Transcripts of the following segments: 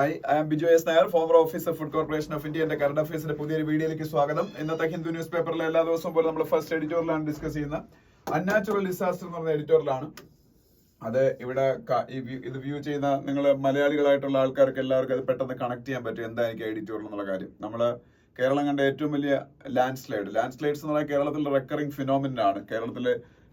Hi, I am Biju S Nair, former officer food corporation of India. എന്റെ current അഫയേഴ്സിന്റെ പുതിയൊരു വീഡിയോയിലേക്ക് സ്വാഗതം. ഇന്നത്തെ ഹിന്ദു ന്യൂസ് പേപ്പറിലെ എല്ലാ ദിവസവും പോലെ നമ്മൾ ഫസ്റ്റ് എഡിറ്റോറിയലാണ് ഡിസ്കസ് ചെയ്യുന്നത്. അൺനാച്ചുറൽ ഡിസാസ്റ്റർ എന്ന് പറഞ്ഞ എഡിറ്റോറിയലാണ്. അത് ഇവിടെ ഇത് വ്യൂ ചെയ്യുന്ന നിങ്ങൾ മലയാളികളായിട്ടുള്ള ആൾക്കാർക്ക് എല്ലാവർക്കും അത് പെട്ടെന്ന് കണക്ട് ചെയ്യാൻ പറ്റും എന്തായിരിക്കും എഡിറ്റോറിയൽ എന്നുള്ള കാര്യം. നമ്മൾ കേരളം കണ്ട ഏറ്റവും വലിയ ലാൻഡ് സ്ലൈഡ്സ് എന്ന് പറഞ്ഞാൽ കേരളത്തിൽ റെക്കറിംഗ് ഫിനോമിനൻ ആണ്. കേരളത്തിൽ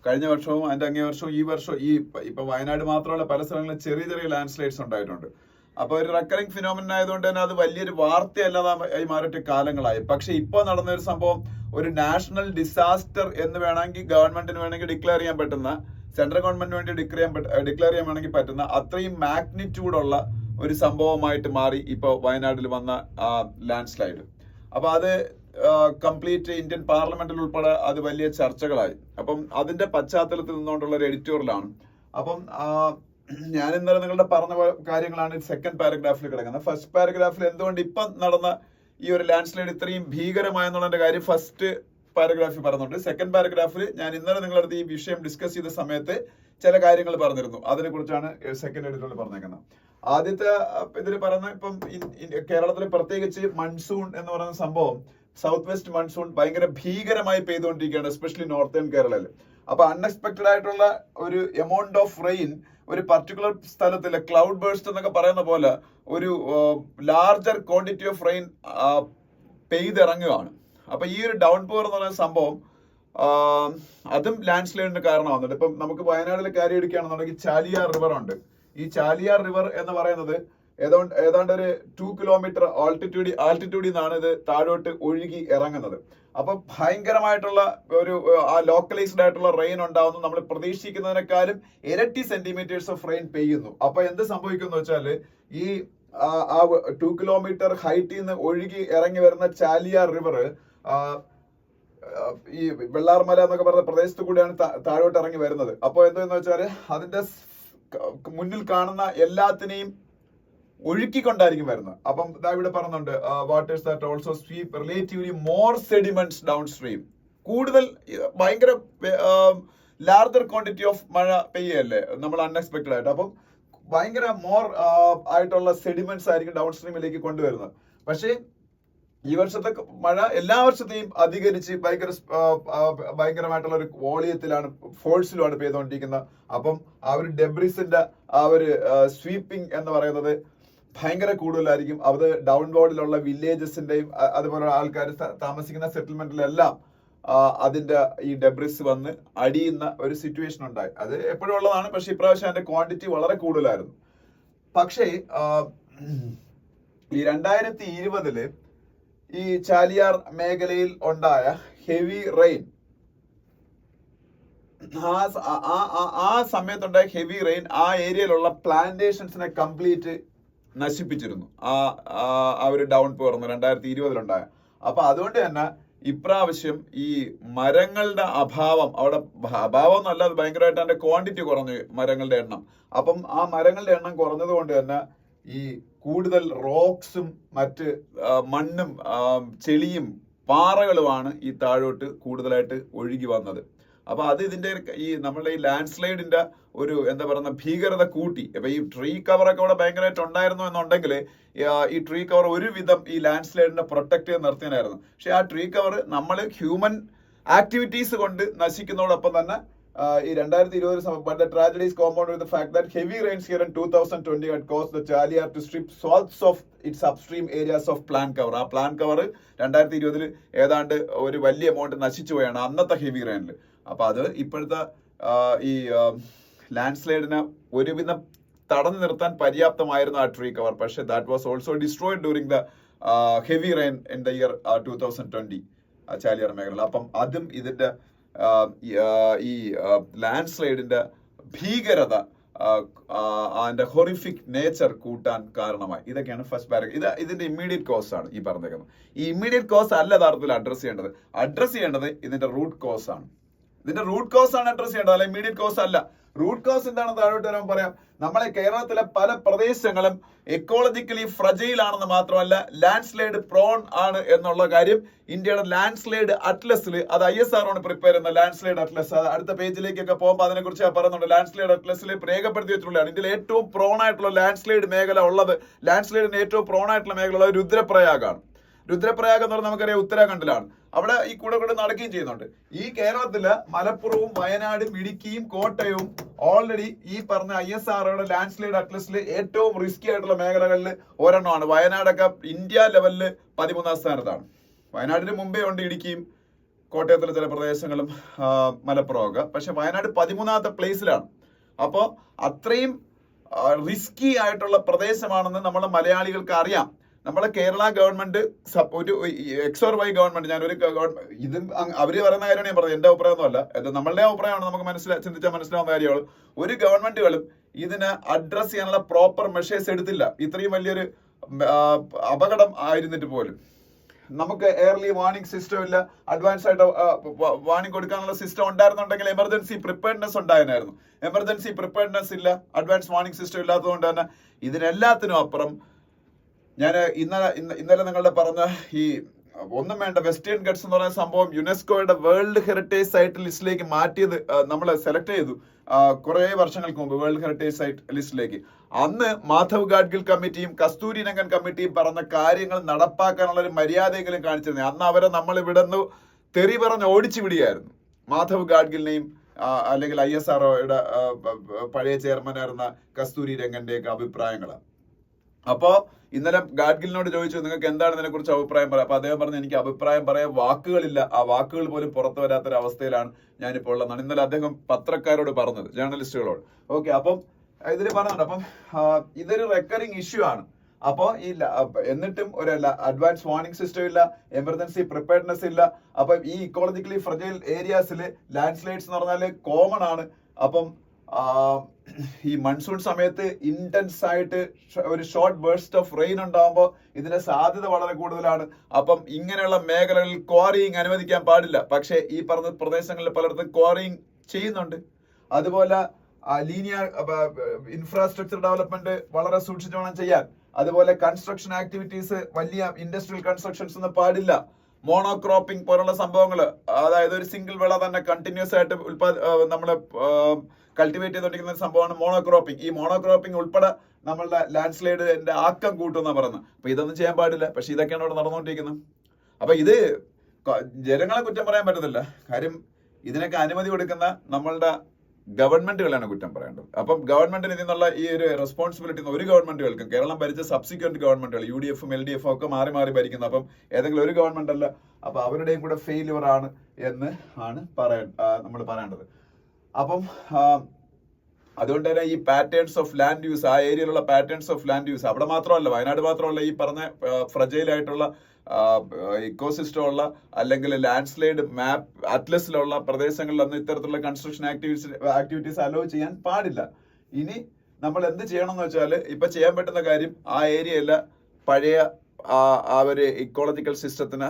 കഴിഞ്ഞ വർഷവും അതിന്റെ അങ്ങേ വർഷവും ഈ വർഷവും ഇപ്പൊ വയനാട് മാത്രമല്ല പല സ്ഥലങ്ങളിൽ ചെറിയ ചെറിയ ലാൻഡ് സ്ലൈഡ്സ് ഉണ്ടായിട്ടുണ്ട്. അപ്പൊ ഒരു റെക്കറിംഗ് ഫിനോമിനൻ ആയതുകൊണ്ട് തന്നെ അത് വലിയൊരു വാർത്തയല്ലാതെ മാറിയിട്ട് കാലങ്ങളായി. പക്ഷെ ഇപ്പൊ നടന്ന ഒരു സംഭവം ഒരു നാഷണൽ ഡിസാസ്റ്റർ എന്ന് വേണമെങ്കിൽ ഗവൺമെന്റിന് വേണമെങ്കിൽ ഡിക്ലെയർ ചെയ്യാൻ പറ്റുന്ന, സെൻട്രൽ ഗവൺമെന്റിന് വേണ്ടി ഡിക്ലെയർ ചെയ്യാൻ വേണമെങ്കിൽ പറ്റുന്ന അത്രയും മാഗ്നിറ്റ്യൂഡുള്ള ഒരു സംഭവമായിട്ട് മാറി ഇപ്പൊ വയനാട്ടിൽ വന്ന ലാൻഡ് സ്ലൈഡ്. അപ്പൊ അത് കംപ്ലീറ്റ് ഇന്ത്യൻ പാർലമെന്റിൽ ഉൾപ്പെടെ അത് വലിയ ചർച്ചകളായി. അപ്പം അതിന്റെ പശ്ചാത്തലത്തിൽ നിന്നുകൊണ്ടുള്ള ഒരു എഡിറ്റോറിയലാണ്. അപ്പം ഞാൻ ഇന്നലെ നിങ്ങളുടെ പറഞ്ഞ കാര്യങ്ങളാണ് സെക്കൻഡ് പാരഗ്രാഫിൽ കിടക്കുന്നത്. ഫസ്റ്റ് പാരഗ്രാഫിൽ എന്തുകൊണ്ട് ഇപ്പം നടന്ന ഈ ഒരു ലാൻഡ് സ്ലൈഡ് ഇത്രയും ഭീകരമായെന്നുള്ള കാര്യം ഫസ്റ്റ് പാരഗ്രാഫിൽ പറയുന്നുണ്ട്. സെക്കൻഡ് പാരഗ്രാഫിൽ ഞാൻ ഇന്നലെ നിങ്ങളുടെ അടുത്ത് ഈ വിഷയം ഡിസ്കസ് ചെയ്ത സമയത്ത് ചില കാര്യങ്ങൾ പറഞ്ഞിരുന്നു. അതിനെ കുറിച്ചാണ് സെക്കൻഡ് എഡിറ്റോറിയൽ പറഞ്ഞേക്കുന്നത്. ആദ്യത്തെ ഇതിൽ പറയുന്ന ഇപ്പം കേരളത്തിൽ പ്രത്യേകിച്ച് മൺസൂൺ എന്ന് പറയുന്ന സംഭവം, സൗത്ത് വെസ്റ്റ് മൺസൂൺ ഭയങ്കര ഭീകരമായി പെയ്തുകൊണ്ടിരിക്കുകയാണ്, എസ്പെഷ്യലി നോർത്തേൺ കേരളയിൽ. അപ്പൊ അൺഎക്സ്പെക്ടഡ് ആയിട്ടുള്ള ഒരു എമൗണ്ട് ഓഫ് റെയിൻ ഒരു പർട്ടിക്കുലർ സ്ഥലത്തില് ക്ലൗഡ് ബേഴ്സ്റ്റ് എന്നൊക്കെ പറയുന്ന പോലെ ഒരു ലാർജർ ക്വാണ്ടിറ്റി ഓഫ് റെയിൻ പെയ്തിറങ്ങുകയാണ്. അപ്പൊ ഈ ഒരു ഡൗൺ പോർ എന്ന് പറയുന്ന സംഭവം അതും ലാൻഡ് സ്ലൈഡിന് കാരണമാകുന്നുണ്ട്. ഇപ്പം നമുക്ക് വയനാട്ടിലെ കാര്യം എടുക്കുകയാണെന്നുണ്ടെങ്കിൽ ചാലിയാർ റിവർ ഉണ്ട്. ഈ ചാലിയാർ റിവർ എന്ന് പറയുന്നത് ഏതാണ്ട് ഒരു 2 കിലോമീറ്റർ ആൾട്ടിറ്റ്യൂഡിൽ നിന്നാണ് ഇത് താഴോട്ട് ഒഴുകി ഇറങ്ങുന്നത്. അപ്പൊ ഭയങ്കരമായിട്ടുള്ള ഒരു ലോക്കലൈസ്ഡ് ആയിട്ടുള്ള റെയിൻ ഉണ്ടാവുന്നു. നമ്മൾ പ്രതീക്ഷിക്കുന്നതിനേക്കാളും ഇരട്ടി സെന്റിമീറ്റേഴ്സ് ഓഫ് റെയിൻ പെയ്യുന്നു. അപ്പൊ എന്ത് സംഭവിക്കുന്നു വെച്ചാല് ഈ 2 കിലോമീറ്റർ ഹൈറ്റിൽ നിന്ന് ഒഴുകി ഇറങ്ങി വരുന്ന ചാലിയാർ റിവർ ഈ വെള്ളാർമല എന്നൊക്കെ പറഞ്ഞ പ്രദേശത്ത് കൂടിയാണ് താഴോട്ട് ഇറങ്ങി വരുന്നത്. അപ്പൊ എന്തെന്ന് വെച്ചാല് അതിന്റെ മുന്നിൽ കാണുന്ന എല്ലാത്തിനെയും ഒഴുക്കിക്കൊണ്ടായിരിക്കും വരുന്നത്. അപ്പം ഇവിടെ പറയുന്നുണ്ട് waters that also sweep relatively more sediments down stream. കൂടുതൽ ഭയങ്കര ലാർജർ ക്വാണ്ടിറ്റി ഓഫ് മഴ പെയ്യല്ലേ നമ്മൾ അൺഎക്സ്പെക്ടഡ് ആയിട്ട്. അപ്പം ഭയങ്കര മോർ ആയിട്ടുള്ള സെഡിമെന്റ്സ് ആയിരിക്കും ഡൗൺ സ്ട്രീമിലേക്ക് കൊണ്ടുവരുന്നത്. പക്ഷേ ഈ വർഷത്തെ മഴ എല്ലാ വർഷത്തെയും അധികരിച്ച് ഭയങ്കരമായിട്ടുള്ള ഒരു വോളിയത്തിലാണ്, ഫോഴ്സിലുമാണ് പെയ്തുകൊണ്ടിരിക്കുന്നത്. അപ്പം ആ ഒരു ഡെബ്രിസിന്റെ ആ ഒരു സ്വീപ്പിംഗ് എന്ന് പറയുന്നത് ഭയങ്കര കൂടുതലായിരിക്കും. അത് ഡൗൺ വാർഡിലുള്ള വില്ലേജസിന്റെയും അതുപോലെ ആൾക്കാർ താമസിക്കുന്ന സെറ്റിൽമെന്റിലെല്ലാം അതിന്റെ ഈ ഡെബ്രിസ് വന്ന് അടിയുന്ന ഒരു സിറ്റുവേഷൻ ഉണ്ടായി. അത് എപ്പോഴും ഉള്ളതാണ്. പക്ഷെ ഇപ്രാവശ്യം അതിന്റെ ക്വാണ്ടിറ്റി വളരെ കൂടുതലായിരുന്നു. പക്ഷേ ഈ 2020 ഈ ചാലിയാർ മേഖലയിൽ ഉണ്ടായ ഹെവി റെയിൻ, ആ സമയത്തുണ്ടായ ഹെവി റെയിൻ ആ ഏരിയയിലുള്ള പ്ലാന്റേഷൻസിനെ കംപ്ലീറ്റ് നശിപ്പിച്ചിരുന്നു. ആ ഒരു ഡൗൺ പോർന്ന് 2020 ഉണ്ടായ. അപ്പൊ അതുകൊണ്ട് തന്നെ ഇപ്രാവശ്യം ഈ മരങ്ങളുടെ അഭാവം, അവിടെ അഭാവം എന്നല്ല, അത് ഭയങ്കരമായിട്ട് അതിന്റെ ക്വാണ്ടിറ്റി കുറഞ്ഞു, മരങ്ങളുടെ എണ്ണം. അപ്പം ആ മരങ്ങളുടെ എണ്ണം കുറഞ്ഞത് കൊണ്ട് തന്നെ ഈ കൂടുതൽ റോക്സും മറ്റ് മണ്ണും ചെളിയും പാറകളുമാണ് ഈ താഴോട്ട് കൂടുതലായിട്ട് ഒഴുകി വന്നത്. അപ്പൊ അത് ഇതിന്റെ ഈ നമ്മുടെ ഈ ലാൻഡ് സ്ലൈഡിന്റെ ഒരു എന്താ പറയുന്ന ഭീകരത കൂട്ടി. അപ്പൊ ഈ ട്രീ കവറൊക്കെ അവിടെ ഭയങ്കരമായിട്ട് ഉണ്ടായിരുന്നു എന്നുണ്ടെങ്കിൽ ഈ ട്രീ കവർ ഒരുവിധം ഈ ലാൻഡ് സ്ലൈഡിനെ പ്രൊട്ടക്ട് ചെയ്ത് നിർത്തിയായിരുന്നു. പക്ഷെ ആ ട്രീ കവർ നമ്മൾ ഹ്യൂമൻ ആക്ടിവിറ്റീസ് കൊണ്ട് നശിക്കുന്നതോടൊപ്പം തന്നെ ഈ 2020 but the tragedy is compounded with the fact that heavy rains here in 2020 had caused the Chaliar to strip swaths of its upstream areas of plant cover. ആ plant cover 2020 ഏതാണ്ട് ഒരു വലിയ amount നശിച്ചു പോയാണ് അന്നത്തെ ഹെവി റെയിനിൽ. അപ്പൊ അത് ഇപ്പോഴത്തെ ഈ ലാൻഡ് സ്ലൈഡിനെ ഒരുവിധം തടഞ്ഞു നിർത്താൻ പര്യാപ്തമായിരുന്നു ആ ട്രീ കവർ. പക്ഷെ that was also destroyed during the heavy rain in the year 2020 Chaliyar മേഖല. അപ്പം അതും ഇതിന്റെ ഈ ലാൻഡ് സ്ലൈഡിന്റെ ഭീകരത, അതിന്റെ ഹൊറിഫിക് നേച്ചർ കൂട്ടാൻ കാരണമായി. ഇതൊക്കെയാണ് ഫസ്റ്റ് പാരഗ്രാഫ്. ഇതിന്റെ ഇമ്മീഡിയറ്റ് കോസ് ആണ് ഈ പറഞ്ഞേക്കുന്നത്. ഈ ഇമ്മീഡിയറ്റ് കോസ് അല്ല യഥാർത്ഥത്തിൽ അഡ്രസ് ചെയ്യേണ്ടത് ഇതിന്റെ റൂട്ട് കോസ് ആണ്. ഇതിന്റെ റൂട്ട് കോസ് ആണ് അഡ്രസ് ചെയ്യേണ്ടത്, അല്ലെങ്കിൽ ഇമ്മീഡിയറ്റ് കോസ് അല്ല. റൂട്ട് കോസ് എന്താണെന്ന് താഴോട്ട് വരാൻ പറയാം. നമ്മളെ കേരളത്തിലെ പല പ്രദേശങ്ങളും എക്കോളജിക്കലി ഫ്രജൈൽ ആണെന്ന് മാത്രമല്ല ലാൻഡ് സ്ലൈഡ് പ്രോൺ ആണ് എന്നുള്ള കാര്യം ഇന്ത്യയുടെ ലാൻഡ് സ്ലൈഡ് അറ്റ്ലസിൽ, അത് ISR ആണ് പ്രിപ്പയർ ചെയ്യുന്ന ലാൻഡ് സ്ലൈഡ് അറ്റ്ലസ്, അടുത്ത പേജിലേക്കൊക്കെ പോകുമ്പോൾ അതിനെ കുറിച്ച് പറയുന്നുണ്ട്. ലാൻഡ് സ്ലൈഡ് അറ്റ്ലസിൽ രേഖപ്പെടുത്തി വെച്ചിട്ടുള്ളതാണ് ഇന്ത്യയിൽ ഏറ്റവും പ്രോൺ ആയിട്ടുള്ള ലാൻഡ് സ്ലൈഡ് മേഖല ഉള്ളത്, ലാൻഡ് സ്ലൈഡിന് ഏറ്റവും പ്രോൺ ആയിട്ടുള്ള മേഖല ഉള്ളത് രുദ്രപ്രയാഗാണ്. രുദ്രപ്രയാഗ് എന്ന് പറഞ്ഞാൽ നമുക്കറിയാം ഉത്തരാഖണ്ഡിലാണ്. അവിടെ ഈ കൂടെ നടക്കുകയും ചെയ്യുന്നുണ്ട്. ഈ കേരളത്തില് മലപ്പുറവും വയനാടും ഇടുക്കിയും കോട്ടയവും ഓൾറെഡി ഈ പറഞ്ഞ ISROയുടെ ലാൻഡ് സ്ലൈഡ് അറ്റ്ലസിൽ ഏറ്റവും റിസ്കി ആയിട്ടുള്ള മേഖലകളിൽ ഒരെണ്ണമാണ്. വയനാടൊക്കെ ഇന്ത്യ ലെവലില് 13ാം സ്ഥാനത്താണ്. വയനാടിന് മുമ്പേ ഉണ്ട് ഇടുക്കിയും കോട്ടയത്തിലെ ചില പ്രദേശങ്ങളും മലപ്പുറവും ഒക്കെ. പക്ഷെ വയനാട് 13ാമത്തെ പ്ലേസിലാണ്. അപ്പോൾ അത്രയും റിസ്കി ആയിട്ടുള്ള പ്രദേശമാണെന്ന് നമ്മുടെ മലയാളികൾക്ക് അറിയാം. നമ്മളെ കേരള ഗവൺമെന്റ് ഒരു XOR Y ഗവൺമെന്റ്, ഞാനൊരു ഇത് അവര് പറയുന്ന കാര്യമാണ് ഞാൻ പറഞ്ഞത്, എന്റെ അഭിപ്രായം ഒന്നുമല്ല, ഇത് നമ്മളുടെ അഭിപ്രായമാണ്, നമുക്ക് ചിന്തിച്ചാൽ മനസ്സിലാവുന്ന കാര്യമാണ്. ഒരു ഗവൺമെന്റുകളും ഇതിന് അഡ്രസ് ചെയ്യാനുള്ള പ്രോപ്പർ മെഷേഴ്സ് എടുത്തില്ല. ഇത്രയും വലിയൊരു അപകടം ആയിരുന്നിട്ട് പോലും നമുക്ക് എയർലി വാർണിംഗ് സിസ്റ്റം ഇല്ല. അഡ്വാൻസ് ആയിട്ട് വാർണിംഗ് കൊടുക്കാനുള്ള സിസ്റ്റം ഉണ്ടായിരുന്നുണ്ടെങ്കിൽ എമർജൻസി പ്രിപ്പയർനെസ് ഉണ്ടായിരുന്നു. എമർജൻസി പ്രിപ്പയർനെസ് ഇല്ല, അഡ്വാൻസ് വാർണിംഗ് സിസ്റ്റം ഇല്ലാത്തതുകൊണ്ട് തന്നെ ഇതിനെല്ലാത്തിനും അപ്പുറം ഞാൻ ഇന്നലെ നിങ്ങളുടെ പറഞ്ഞ ഈ ഒന്നും വേണ്ട വെസ്റ്റേൺ ഗട്ട്സ് എന്ന് പറയുന്ന സംഭവം യുനെസ്കോയുടെ വേൾഡ് ഹെറിറ്റേജ് സൈറ്റ് ലിസ്റ്റിലേക്ക് മാറ്റിയത് നമ്മൾ സെലക്ട് ചെയ്തു കുറെ വർഷങ്ങൾക്ക് മുമ്പ് വേൾഡ് ഹെറിറ്റേജ് സൈറ്റ് ലിസ്റ്റിലേക്ക്. അന്ന് മാധവ് ഗാഡ്ഗിൽ കമ്മിറ്റിയും കസ്തൂരി രംഗൻ കമ്മിറ്റിയും പറഞ്ഞ കാര്യങ്ങൾ നടപ്പാക്കാനുള്ള ഒരു മര്യാദയെങ്കിലും കാണിച്ചിരുന്നേ. അന്ന് അവരെ നമ്മൾ ഇവിടെ നിന്ന് തെറി പറഞ്ഞ് ഓടിച്ചു വിടുകയായിരുന്നു. മാധവ് ഗാഡ്ഗിലിനെയും അല്ലെങ്കിൽ ISROയുടെ പഴയ ചെയർമാനായിരുന്ന കസ്തൂരി രംഗന്റെയൊക്കെ അഭിപ്രായങ്ങളാണ്. അപ്പോ ഇന്നലെ ഗാഡ്ഗിലിനോട് ചോദിച്ചു നിങ്ങൾക്ക് എന്താണ് ഇതിനെ കുറിച്ച് അഭിപ്രായം പറയാം. അപ്പൊ അദ്ദേഹം പറഞ്ഞു എനിക്ക് അഭിപ്രായം പറയാൻ വാക്കുകളില്ല, ആ വാക്കുകൾ പോലും പുറത്തു വരാത്തൊരവസ്ഥയിലാണ് ഞാനിപ്പോൾ ഉള്ളതാണ്. ഇന്നലെ അദ്ദേഹം പത്രക്കാരോട് പറഞ്ഞത്, ജേർണലിസ്റ്റുകളോട്. ഓക്കെ, അപ്പം ഇതിൽ പറഞ്ഞുണ്ട്. അപ്പം ഇതൊരു റെക്കറിങ് ഇഷ്യൂ ആണ്. അപ്പോ ഈ എന്നിട്ടും ഒരു അഡ്വാൻസ് വാർണിംഗ് സിസ്റ്റം ഇല്ല, എമർജൻസി പ്രിപ്പയർനെസ് ഇല്ല. അപ്പൊ ഈ ഇക്കോളജിക്കലി ഫ്രജൈൽ ഏരിയാസിൽ ലാൻഡ് സ്ലൈഡ്സ് എന്ന് പറഞ്ഞാൽ കോമൺ ആണ്. അപ്പം ഈ മൺസൂൺ സമയത്ത് ഇന്റൻസ് ആയിട്ട് ഒരു ഷോർട്ട് ബേർസ്റ്റ് ഓഫ് റെയിൻ ഉണ്ടാകുമ്പോൾ ഇതിന്റെ സാധ്യത വളരെ കൂടുതലാണ്. അപ്പം ഇങ്ങനെയുള്ള മേഖലകളിൽ ക്വാറിയിങ് അനുവദിക്കാൻ പാടില്ല. പക്ഷേ ഈ പറഞ്ഞ പ്രദേശങ്ങളിൽ പലയിടത്തും ക്വാറിയിങ് ചെയ്യുന്നുണ്ട്. അതുപോലെ ലീനിയർ ഇൻഫ്രാസ്ട്രക്ചർ ഡെവലപ്മെന്റ് വളരെ സൂക്ഷിച്ചു വേണം ചെയ്യാൻ. അതുപോലെ കൺസ്ട്രക്ഷൻ ആക്ടിവിറ്റീസ്, വലിയ ഇൻഡസ്ട്രിയൽ കൺസ്ട്രക്ഷൻസ് ഒന്നും പാടില്ല. മോണോക്രോപ്പിംഗ് പോലുള്ള സംഭവങ്ങൾ, അതായത് ഒരു സിംഗിൾ വിള തന്നെ കണ്ടിന്യൂസ് ആയിട്ട് നമ്മള് കൾട്ടിവേറ്റ് ചെയ്തുകൊണ്ടിരിക്കുന്ന ഒരു സംഭവമാണ് മോണോക്രോപ്പിംഗ്. ഈ മോണോക്രോപ്പിംഗ് ഉൾപ്പെടെ നമ്മളുടെ ലാൻഡ് സ്ലൈഡിന്റെ ആക്കം കൂട്ടുമെന്നാണ് പറയുന്നത്. അപ്പൊ ഇതൊന്നും ചെയ്യാൻ പാടില്ല. പക്ഷെ ഇതൊക്കെയാണ് ഇവിടെ നടന്നുകൊണ്ടിരിക്കുന്നത്. അപ്പൊ ഇത് ജനങ്ങളെ കുറ്റം പറയാൻ പറ്റത്തില്ല. കാര്യം ഇതിനൊക്കെ അനുമതി കൊടുക്കുന്ന നമ്മളുടെ ഗവൺമെന്റുകളാണ് കുറ്റം പറയേണ്ടത്. അപ്പം ഗവൺമെന്റിന് ഇതിനുള്ള ഈ ഒരു റെസ്പോൺസിബിലിറ്റി ഒരു ഗവൺമെന്റുകൾക്കും, കേരളം ഭരിച്ച സബ്സിക്വന്റ് ഗവൺമെന്റുകൾ UDFും LDFും ഒക്കെ മാറി മാറി ഭരിക്കുന്നത്. അപ്പം ഏതെങ്കിലും ഒരു ഗവൺമെന്റ് അല്ല, അപ്പൊ അവരുടെയും കൂടെ ഫെയിലിയർ ആണ് എന്ന് ആണ് നമ്മൾ പറയേണ്ടത്. അപ്പം അതുകൊണ്ട് തന്നെ ഈ പാറ്റേൺസ് ഓഫ് ലാൻഡ് യൂസ്, ആ ഏരിയയിലുള്ള പാറ്റേൺസ് ഓഫ് ലാൻഡ് യൂസ് അവിടെ മാത്രമല്ല, വയനാട് മാത്രമല്ല, ഈ പറഞ്ഞ ഫ്രജൈൽ ആയിട്ടുള്ള ഇക്കോസിസ്റ്റം ഉള്ള അല്ലെങ്കിൽ ലാൻഡ് സ്ലൈഡ് മാപ്പ് അറ്റ്ലസിലുള്ള പ്രദേശങ്ങളിലൊന്നും ഇത്തരത്തിലുള്ള കൺസ്ട്രക്ഷൻ ആക്ടിവിറ്റീസ് അലോ ചെയ്യാൻ പാടില്ല. ഇനി നമ്മൾ എന്ത് ചെയ്യണം എന്ന് വെച്ചാൽ, ഇപ്പൊ ചെയ്യാൻ പറ്റുന്ന കാര്യം ആ ഏരിയയില പഴയ ആ ഒരു ഇക്കോളജിക്കൽ സിസ്റ്റത്തിന്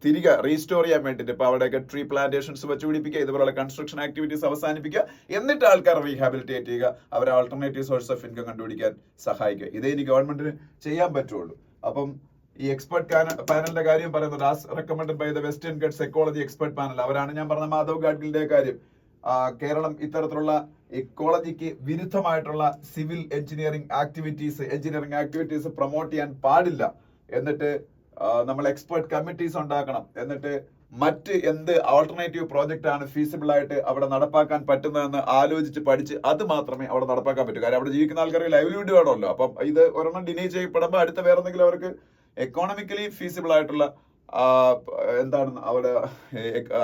തിരികെ റീസ്റ്റോർ ചെയ്യാൻ വേണ്ടിയിട്ട് ഇപ്പൊ അവിടെയൊക്കെ ട്രീ പ്ലാന്റേഷൻസ് വെച്ചുപിടിപ്പിക്കുക, ഇതുപോലുള്ള കൺസ്ട്രക്ഷൻ ആക്ടിവിറ്റീസ് അവസാനിപ്പിക്കുക, എന്നിട്ട് ആൾക്കാർ റീഹാബിലിറ്റേറ്റ് ചെയ്യുക, അവരെ ആൾട്ടർനേറ്റീവ് സോഴ്സ് ഓഫ് ഇൻകം കണ്ടുപിടിക്കാൻ സഹായിക്കുക. ഇതേ ഇനി ഗവൺമെന്റിന് ചെയ്യാൻ പറ്റുള്ളൂ. അപ്പം ഈ എക്സ്പെർട്ട് പാനലിന്റെ കാര്യം പറയുന്നത് as recommended by the Western Ghats ecology expert panel, അവരാണ് ഞാൻ പറഞ്ഞ മാധവ് ഗാഡ്ഗിലിന്റെ കാര്യം. കേരളം ഇത്തരത്തിലുള്ള ഇക്കോളജിക്ക് വിരുദ്ധമായിട്ടുള്ള സിവിൽ എഞ്ചിനീയറിംഗ് ആക്ടിവിറ്റീസ് പ്രൊമോട്ട് ചെയ്യാൻ പാടില്ല. എന്നിട്ട് നമ്മൾ എക്സ്പെർട്ട് കമ്മിറ്റീസ് ഉണ്ടാക്കണം. എന്നിട്ട് മറ്റ് എന്ത് ആൾട്ടർനേറ്റീവ് പ്രോജക്റ്റ് ആണ് ഫീസിബിൾ ആയിട്ട് അവിടെ നടപ്പാക്കാൻ പറ്റുന്നതെന്ന് ആലോചിച്ച് പഠിച്ച് അത് മാത്രമേ അവിടെ നടപ്പാക്കാൻ പറ്റൂ. കാര്യം അവിടെ ജീവിക്കുന്ന ആൾക്കാർക്ക് ലൈവ്ലിഹുഡ് വേണമല്ലോ. അപ്പം ഇത് ഒരെണ്ണം ഡിനേ ചെയ്യപ്പെടുമ്പോൾ അടുത്ത വേറെ എന്തെങ്കിലും അവർക്ക് എക്കോണമിക്കലി ഫീസിബിൾ ആയിട്ടുള്ള എന്താണ് അവിടെ,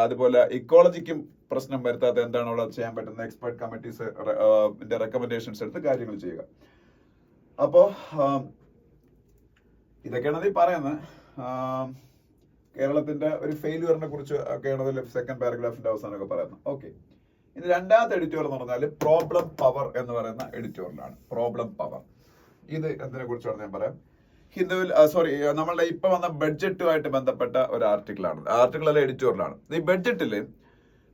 അതുപോലെ ഇക്കോളജിക്കും പ്രശ്നം വരുത്താത്ത എന്താണ് അവിടെ ചെയ്യാൻ പറ്റുന്ന എക്സ്പെർട്ട് കമ്മിറ്റീസ് റെക്കമെൻഡേഷൻസ് എടുത്ത് കാര്യങ്ങൾ ചെയ്യുക. അപ്പോ ഇതൊക്കെയാണ് ഈ പറയുന്നത്. കേരളത്തിന്റെ ഒരു ഫെയിലിയറിനെ കുറിച്ച് ഒക്കെയാണ് അതിൽ സെക്കൻഡ് പാരഗ്രാഫിന്റെ അവസാനമൊക്കെ പറയുന്നത്. ഓക്കെ, ഇനി രണ്ടാമത്തെ എഡിറ്റോറിയൽ എന്ന് പറഞ്ഞാൽ പ്രോബ്ലം പവർ എന്ന് പറയുന്ന എഡിറ്റോറിയലാണ്. പ്രോബ്ലം പവർ ഇത് എന്തിനെ കുറിച്ചാണ് ഞാൻ പറയാം. ഹിന്ദുവിൽ നമ്മളുടെ ഇപ്പൊ വന്ന ബഡ്ജറ്റുമായിട്ട് ബന്ധപ്പെട്ട ഒരു ആർട്ടിക്കിളാണ്. ആർട്ടിക്കിൾ അല്ല, എഡിറ്റോറിയലാണ്. ഈ ബഡ്ജറ്റില്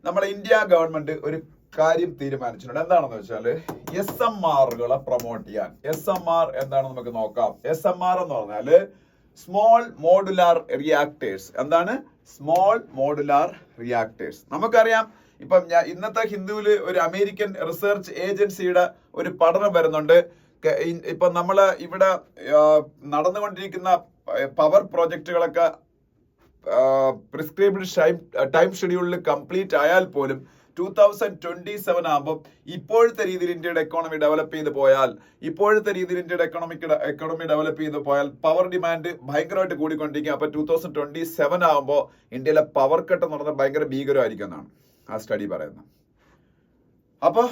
നമ്മളെ ഇന്ത്യ ഗവൺമെന്റ് ഒരു കാര്യം തീരുമാനിച്ചിട്ടുണ്ട്. എന്താണെന്ന് വെച്ചാൽ SMRകളെ പ്രൊമോട്ട് ചെയ്യാൻ. SMR എന്താണെന്ന് നമുക്ക് നോക്കാം. SMR എന്ന് പറഞ്ഞാല് സ്മോൾ മോഡുലാർ റിയാക്ടേഴ്സ്. എന്താണ് സ്മോൾ മോഡുലാർ റിയാക്ടേഴ്സ്? നമുക്കറിയാം, ഇപ്പം ഇന്നത്തെ ഹിന്ദുവില് ഒരു അമേരിക്കൻ റിസർച്ച് ഏജൻസിയുടെ ഒരു പഠനം വരുന്നുണ്ട്. ഇപ്പൊ നമ്മള് ഇവിടെ നടന്നുകൊണ്ടിരിക്കുന്ന പവർ പ്രോജക്റ്റുകളൊക്കെ പ്രിസ്ക്രൈബ്ഡ് ടൈം ഷെഡ്യൂളിൽ കംപ്ലീറ്റ് ആയാൽ പോലും 2027 ആകുമ്പോൾ ഇപ്പോഴത്തെ രീതിയിൽ ഇന്ത്യയുടെ എക്കോണമി ഡെവലപ്പ് ചെയ്ത് പോയാൽ, എക്കോണമി ഡെവലപ്പ് ചെയ്ത് പോയാൽ പവർ ഡിമാൻഡ് ഭയങ്കരമായിട്ട് കൂടിക്കൊണ്ടിരിക്കും. അപ്പൊ 2027 ആകുമ്പോൾ ഇന്ത്യയിലെ പവർ കട്ട് എന്ന് പറഞ്ഞാൽ ഭയങ്കര ഭീകരമായിരിക്കും എന്നാണ് ആ സ്റ്റഡി പറയുന്നത്. അപ്പൊ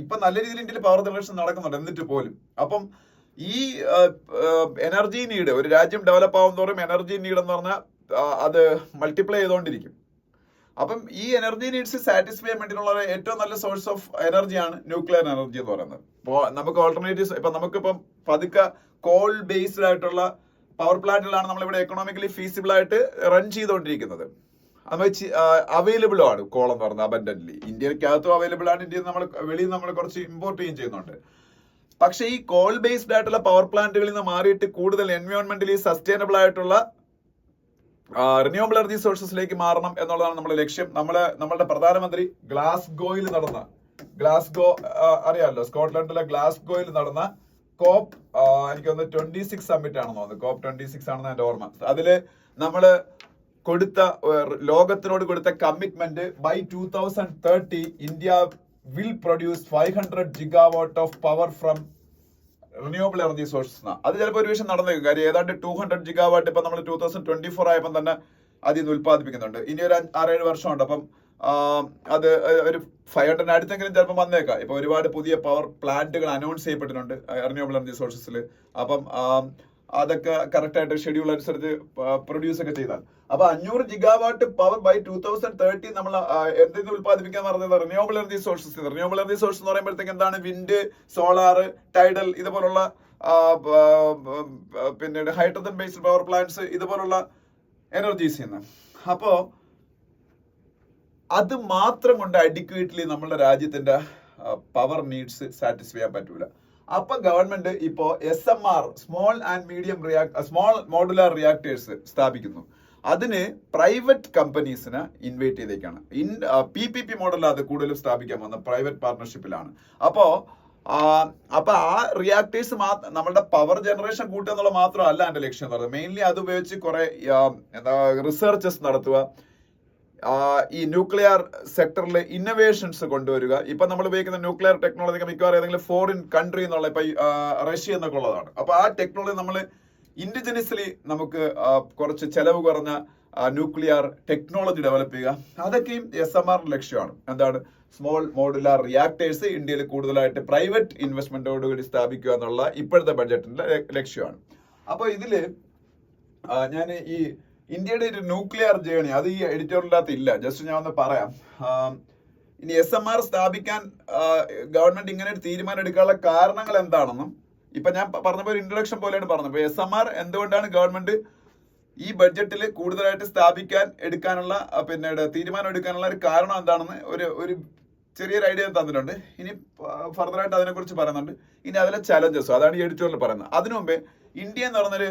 ഇപ്പൊ നല്ല രീതിയിൽ ഇന്ത്യയിൽ പവർ ജനറേഷൻ നടക്കുന്നുണ്ട്. എന്നിട്ട് പോലും അപ്പം ഈ എനർജി നീഡ്, ഒരു രാജ്യം ഡെവലപ്പ് ആവും തോറും എനർജി നീഡ് എന്ന് പറഞ്ഞാൽ അത് മൾട്ടിപ്ലൈ ചെയ്തുകൊണ്ടിരിക്കും. അപ്പം ഈ എനർജി നീഡ്സ് സാറ്റിസ്ഫൈ ചെയ്യാൻ വേണ്ടിയിട്ടുള്ള ഏറ്റവും നല്ല സോഴ്സ് ഓഫ് എനർജിയാണ് ന്യൂക്ലിയർ എനർജി എന്ന് പറയുന്നത്. ഇപ്പോൾ നമുക്ക് ഓൾട്ടർനേറ്റീവ്സ്, ഇപ്പൊ നമുക്കിപ്പം പതുക്കെ കോൾ ബേസ്ഡ് ആയിട്ടുള്ള പവർ പ്ലാന്റുകളാണ് നമ്മളിവിടെ എക്കണോമിക്കലി ഫീസിബിൾ ആയിട്ട് റൺ ചെയ്തുകൊണ്ടിരിക്കുന്നത്. അത് അവൈലബിൾ ആണ് കോൾ എന്ന് പറയുന്നത് അബൻഡന്റ്ലി. ഇന്ത്യക്കകത്തും അവൈലബിൾ ആണ്. ഇന്ത്യയിൽ നമ്മൾ വെളിയിൽ നമ്മൾ കുറച്ച് ഇമ്പോർട്ട് ചെയ്യുന്നുണ്ട്. പക്ഷെ ഈ കോൾ ബേസ്ഡ് ആയിട്ടുള്ള പവർ പ്ലാന്റുകളിൽ നിന്ന് മാറിയിട്ട് കൂടുതൽ എൻവയോൺമെന്റലി സസ്റ്റൈനബിൾ ആയിട്ടുള്ള റിന്യൂവബിൾ എനർജി സോഴ്സസിലേക്ക് മാറണം എന്നുള്ളതാണ് നമ്മുടെ ലക്ഷ്യം. നമ്മളുടെ പ്രധാനമന്ത്രി ഗ്ലാസ്ഗോ അറിയാമല്ലോ, സ്കോട്ട്ലൻഡിലെ ഗ്ലാസ്ഗോയിൽ നടന്ന കോപ്പ് എനിക്ക് തോന്നുന്നു 26 സമ്മിറ്റ് ആണെന്ന് തോന്നുന്നു. COP 26 ആണെന്ന് എന്റെ ഓർമ്മ. അതില് നമ്മള് ലോകത്തിനോട് കൊടുത്ത commitment by 2030 India will produce 500 gigawatt of power from renewable energy sources. അത് ചിലപ്പോൾ ഒരു വിഷയം നടന്നേക്കും. കാര്യം ഏതാണ്ട് 200 gigawatt ഇപ്പൊ നമ്മൾ 2024 ആയപ്പോൾ തന്നെ അതിൽ നിന്ന് ഉത്പാദിപ്പിക്കുന്നുണ്ട്. ഇനി ഒരു 6-7 വർഷമുണ്ട്. അപ്പം അത് ഒരു 500 അടുത്തെങ്കിലും ചിലപ്പോൾ വന്നേക്കാം. ഇപ്പൊ ഒരുപാട് പുതിയ പവർ പ്ലാന്റുകൾ അനൗൺസ് ചെയ്യപ്പെട്ടിട്ടുണ്ട് റിന്യൂവബിൾ എനർജി സോഴ്സസിൽ. അപ്പം അതൊക്കെ കറക്റ്റ് ആയിട്ട് ഷെഡ്യൂൾ അനുസരിച്ച് പ്രൊഡ്യൂസ് ഒക്കെ ചെയ്താൽ അപ്പൊ 500 gigawatt പവർ ബൈ 2030 നമ്മൾ എന്തെങ്കിലും ഉത്പാദിപ്പിക്കാൻ പറഞ്ഞത് renewable energy sources. Renewable energy source എന്ന് പറയുമ്പോഴത്തേക്ക് എന്താണ്? വിൻഡ്, സോളാർ, ടൈഡൽ, ഇതുപോലുള്ള പിന്നീട് ഹൈഡ്രജൻ ബേസ്ഡ് പവർ പ്ലാന്റ്സ്, ഇതുപോലുള്ള എനർജീസ്. അപ്പോ അത് മാത്രം കൊണ്ട് അഡിക്വേറ്റ്ലി നമ്മുടെ രാജ്യത്തിന്റെ പവർ നീഡ്സ് സാറ്റിസ്ഫൈ ചെയ്യാൻ പറ്റൂല. അപ്പൊ ഗവൺമെന്റ് ഇപ്പോ SMR സ്മോൾ മോഡുലാർ റിയാക്ടേഴ്സ് സ്ഥാപിക്കുന്നു. അതിന് പ്രൈവറ്റ് കമ്പനീസിനെ ഇൻവൈറ്റ് ചെയ്തേക്കാണ്. PPP മോഡലാണ് അത് കൂടുതലും സ്ഥാപിക്കാൻ പോകുന്നത്, പ്രൈവറ്റ് പാർട്ണർഷിപ്പിലാണ്. അപ്പോ ആ റിയാക്ടേഴ്സ് നമ്മളുടെ പവർ ജനറേഷൻ കൂട്ടുക എന്നുള്ള മാത്രമല്ല എന്റെ ലക്ഷ്യം എന്ന് പറയുന്നത്. മെയിൻലി അത് ഉപയോഗിച്ച് കുറെ റിസർച്ചസ് നടത്തുക, ഈ ന്യൂക്ലിയർ സെക്ടറിൽ ഇന്നോവേഷൻസ് കൊണ്ടുവരിക. ഇപ്പൊ നമ്മൾ ഉപയോഗിക്കുന്ന ന്യൂക്ലിയർ ടെക്നോളജി മിക്കവാറും ഏതെങ്കിലും ഫോറിൻ കൺട്രി എന്നുള്ള ഇപ്പൊ റഷ്യ എന്നൊക്കെ ഉള്ളതാണ്. അപ്പൊ ആ ടെക്നോളജി നമ്മൾ ഇൻഡിജിനസ്ലി നമുക്ക് കുറച്ച് ചെലവ് കുറഞ്ഞ ന്യൂക്ലിയർ ടെക്നോളജി ഡെവലപ്പ് ചെയ്യുക. അതൊക്കെയും SMR ലക്ഷ്യമാണ്. എന്താണ്? സ്മോൾ മോഡുലാർ റിയാക്ടേഴ്സ് ഇന്ത്യയിൽ കൂടുതലായിട്ട് പ്രൈവറ്റ് ഇൻവെസ്റ്റ്മെന്റോടുകൂടി സ്ഥാപിക്കുക എന്നുള്ള ഇപ്പോഴത്തെ ബഡ്ജറ്റിന്റെ ലക്ഷ്യമാണ്. അപ്പൊ ഇതില് ഞാൻ ഈ ഇന്ത്യയുടെ ഒരു ന്യൂക്ലിയർ ജേണി അത് ഈ എഡിറ്റോറിയലിനകത്ത് ഇല്ല, ജസ്റ്റ് ഞാൻ ഒന്ന് പറയാം. ഇനി SMR സ്ഥാപിക്കാൻ ഗവൺമെന്റ് ഇങ്ങനെ ഒരു തീരുമാനം എടുക്കാനുള്ള കാരണങ്ങൾ എന്താണെന്നും ഇപ്പൊ ഞാൻ പറഞ്ഞപ്പോൾ ഒരു ഇൻട്രൊഡക്ഷൻ പോലെയാണ് പറഞ്ഞത്. ഇപ്പൊ SMR എന്തുകൊണ്ടാണ് ഗവൺമെന്റ് ഈ ബഡ്ജറ്റിൽ കൂടുതലായിട്ട് സ്ഥാപിക്കാൻ എടുക്കാനുള്ള പിന്നീട് തീരുമാനം എടുക്കാനുള്ള ഒരു കാരണം എന്താണെന്ന് ഒരു ചെറിയൊരു ഐഡിയ തന്നിട്ടുണ്ട്. ഇനി ഫർദറായിട്ട് അതിനെക്കുറിച്ച് പറയുന്നുണ്ട്. ഇനി അതിലെ ചലഞ്ചസ് അതാണ് ഈ എഡിറ്റോറിയൽ പറയുന്നത്. അതിനു മുമ്പേ ഇന്ത്യ എന്ന് പറയുന്നൊരു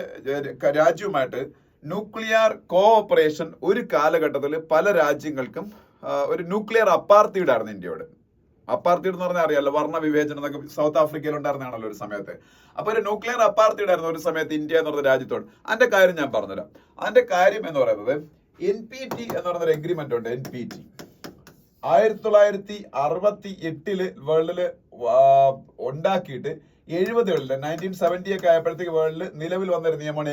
രാജ്യവുമായിട്ട് ന്യൂക്ലിയർ കോഓപ്പറേഷൻ ഒരു കാലഘട്ടത്തിൽ പല രാജ്യങ്ങൾക്കും ഒരു ന്യൂക്ലിയർ അപ്പാർത്തീഡ് ആയിരുന്നു ഇന്ത്യയോട്. അപ്പാർത്തീഡ് എന്ന് പറഞ്ഞാൽ അറിയാലോ, വർണ്ണ വിവേചനം എന്നൊക്കെ സൗത്ത് ആഫ്രിക്കയിൽ ഉണ്ടായിരുന്നാണല്ലോ ഒരു സമയത്ത്. അപ്പൊ ഒരു ന്യൂക്ലിയർ അപ്പാർത്തീഡ് ആയിരുന്നു ഒരു സമയത്ത് ഇന്ത്യ എന്ന് പറഞ്ഞ രാജ്യത്തോട്. അതിന്റെ കാര്യം ഞാൻ പറഞ്ഞുതരാം. അതിന്റെ കാര്യം എന്ന് പറയുന്നത് NPT എന്ന് പറയുന്ന എഗ്രിമെന്റ് ഉണ്ട്. NPT 1968 വേൾഡില് ഉണ്ടാക്കിയിട്ട് 70-കളിൽ 1970 ഒക്കെ ആയപ്പോഴത്തേക്ക് വേൾഡിൽ നിലവിൽ വന്നൊരു നിയമമാണ്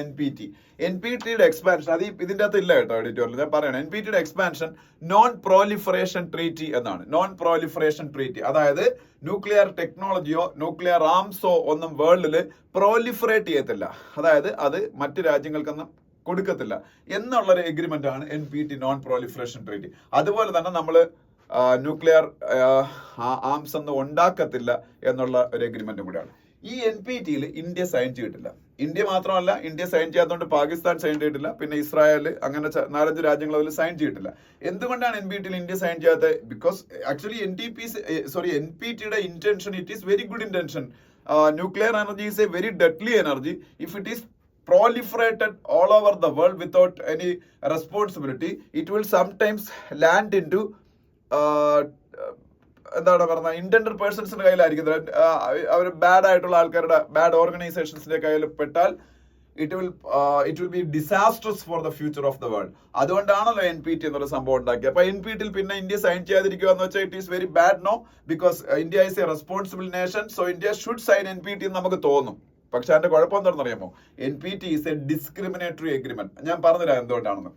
NPT-യുടെ എക്സ്പാൻഷൻ. അത് ഇതിന്റെ അകത്ത് ഇല്ല കേട്ടോ എഡിറ്റോറിയൽ, ഞാൻ പറയണം. NPT-യുടെ എക്സ്പാൻഷൻ നോൺ പ്രോലിഫറേഷൻ ട്രീറ്റി എന്നാണ്. നോൺ പ്രോലിഫറേഷൻ ട്രീറ്റി, അതായത് ന്യൂക്ലിയർ ടെക്നോളജിയോ ന്യൂക്ലിയർ ആംസോ ഒന്നും വേൾഡിൽ പ്രോലിഫറേറ്റ് ചെയ്യത്തില്ല, അതായത് അത് മറ്റു രാജ്യങ്ങൾക്കൊന്നും കൊടുക്കത്തില്ല എന്നുള്ളൊരു എഗ്രിമെന്റ് ആണ് NPT, നോൺ പ്രോലിഫറേഷൻ ട്രീറ്റി. അതുപോലെ തന്നെ നമ്മൾ ന്യൂക്ലിയർ ആംസ് ഒന്നും ഉണ്ടാക്കത്തില്ല എന്നുള്ള ഒരു എഗ്രിമെന്റും കൂടെയാണ്. ഈ NPT-യിൽ ഇന്ത്യ സൈൻ ചെയ്തിട്ടില്ല. ഇന്ത്യ മാത്രമല്ല, ഇന്ത്യ സൈൻ ചെയ്യാത്തതുകൊണ്ട് പാകിസ്ഥാൻ സൈൻ ചെയ്തിട്ടില്ല, പിന്നെ ഇസ്രായേൽ, അങ്ങനെ 4-5 രാജ്യങ്ങൾ അതിൽ സൈൻ ചെയ്തിട്ടില്ല. എന്തുകൊണ്ടാണ് NPT ഇന്ത്യ സൈൻ ചെയ്യാത്തത്? ബിക്കോസ് ആക്ച്വലി NPTയുടെ intention, it is very good intention. Nuclear energy is a very deadly energy. If it is proliferated all over the world without any responsibility, it will sometimes land into എന്താണ് പറയുന്നത്, intended പേഴ്സൺസിന്റെ കയ്യിലായിരിക്കും. അവർ bad ആയിട്ടുള്ള ആൾക്കാരുടെ, bad ഓർഗനൈസേഷൻസിന്റെ കയ്യിൽ പെട്ടാൽ it will be disastrous for the future of the world. അതുകൊണ്ടാണല്ലോ NPT എന്നുള്ള സംഭവം ഉണ്ടാക്കിയത്. അപ്പൊ NPT പിന്നെ ഇന്ത്യ സൈൻ ചെയ്യാതിരിക്കുക എന്ന് വെച്ചാൽ it is very bad, no, because India is a responsible nation, so India should sign NPT എന്ന് നമുക്ക് തോന്നും. പക്ഷെ അതിന്റെ കുഴപ്പം എന്താണെന്ന് അറിയാമോ? NPT is A discriminatory agreement. ഞാൻ പറഞ്ഞുതരാം എന്തുകൊണ്ടാണെന്ന്.